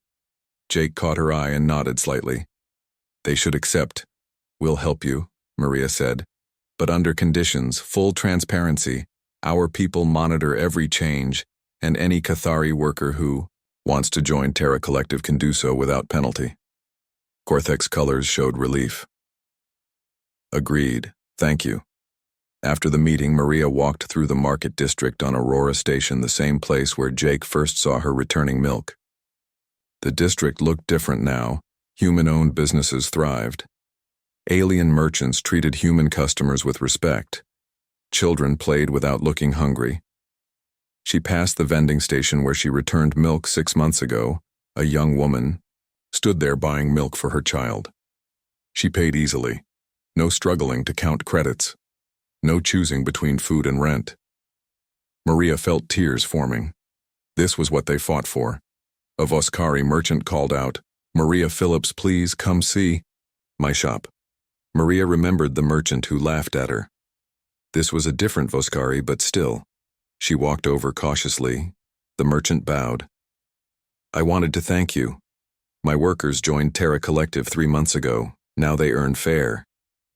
Jake caught her eye and nodded slightly. "They should accept. We'll help you," Maria said. "But under conditions, full transparency. Our people monitor every change, and any Cathari worker who wants to join Terra Collective can do so without penalty." Korthek's colors showed relief. "Agreed. Thank you." After the meeting, Maria walked through the market district on Aurora Station, the same place where Jake first saw her returning milk. The district looked different now. Human-owned businesses thrived. Alien merchants treated human customers with respect. Children played without looking hungry. She passed the vending station where she returned milk 6 months ago. A young woman stood there buying milk for her child. She paid easily. No struggling to count credits. No choosing between food and rent. Maria felt tears forming. This was what they fought for. A Voskari merchant called out, "Maria Phillips, please come see my shop." Maria remembered the merchant who laughed at her. This was a different Voskari, but still. She walked over cautiously. The merchant bowed. "I wanted to thank you. My workers joined Terra Collective 3 months ago. Now they earn fair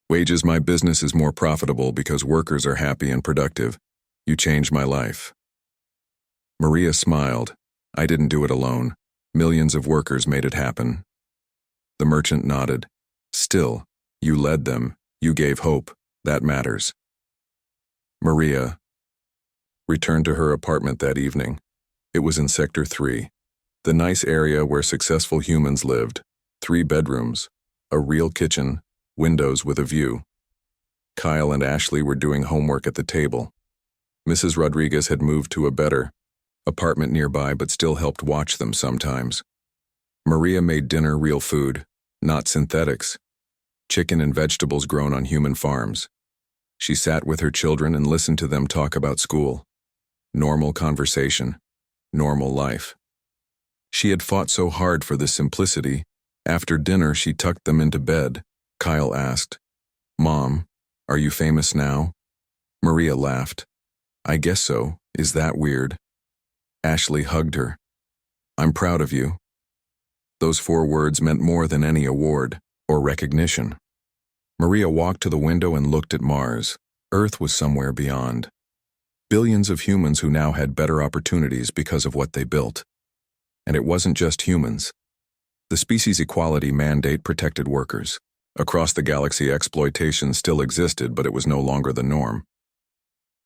wages. My business is more profitable because workers are happy and productive. You changed my life." Maria smiled. "I didn't do it alone. Millions of workers made it happen." The merchant nodded. "Still, you led them. You gave hope. That matters." Maria returned to her apartment that evening. It was in Sector 3, the nice area where successful humans lived. 3 bedrooms, a real kitchen, windows with a view. Kyle and Ashley were doing homework at the table. Mrs. Rodriguez had moved to a better apartment nearby but still helped watch them sometimes. Maria made dinner real food, not synthetics. Chicken and vegetables grown on human farms. She sat with her children and listened to them talk about school. Normal conversation, normal life. She had fought so hard for this simplicity. After dinner, she tucked them into bed. Kyle asked, "Mom, are you famous now?" Maria laughed. "I guess so. Is that weird?" Ashley hugged her. "I'm proud of you." Those 4 words meant more than any award or recognition. Maria walked to the window and looked at Mars. Earth was somewhere beyond. Billions of humans who now had better opportunities because of what they built. And it wasn't just humans. The species equality mandate protected workers. Across the galaxy, exploitation still existed, but it was no longer the norm.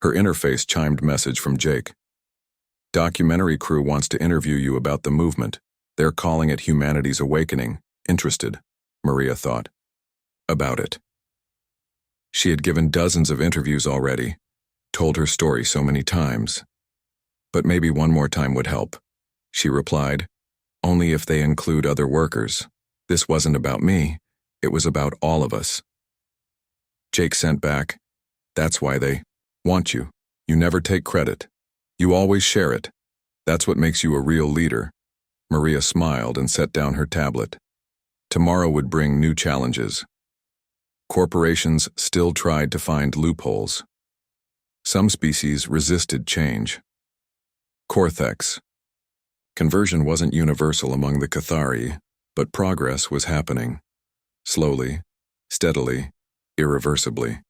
Her interface chimed message from Jake. "Documentary crew wants to interview you about the movement. They're calling it Humanity's Awakening. Interested?" Maria thought. About it. She had given dozens of interviews already, told her story so many times. But maybe one more time would help. She replied, "Only if they include other workers. This wasn't about me, it was about all of us." Jake sent back, "That's why they want you. You never take credit. You always share it. That's what makes you a real leader." Maria smiled and set down her tablet. Tomorrow would bring new challenges. Corporations still tried to find loopholes. Some species resisted change. Cortex. Conversion wasn't universal among the Cathari, but progress was happening. Slowly, steadily, irreversibly.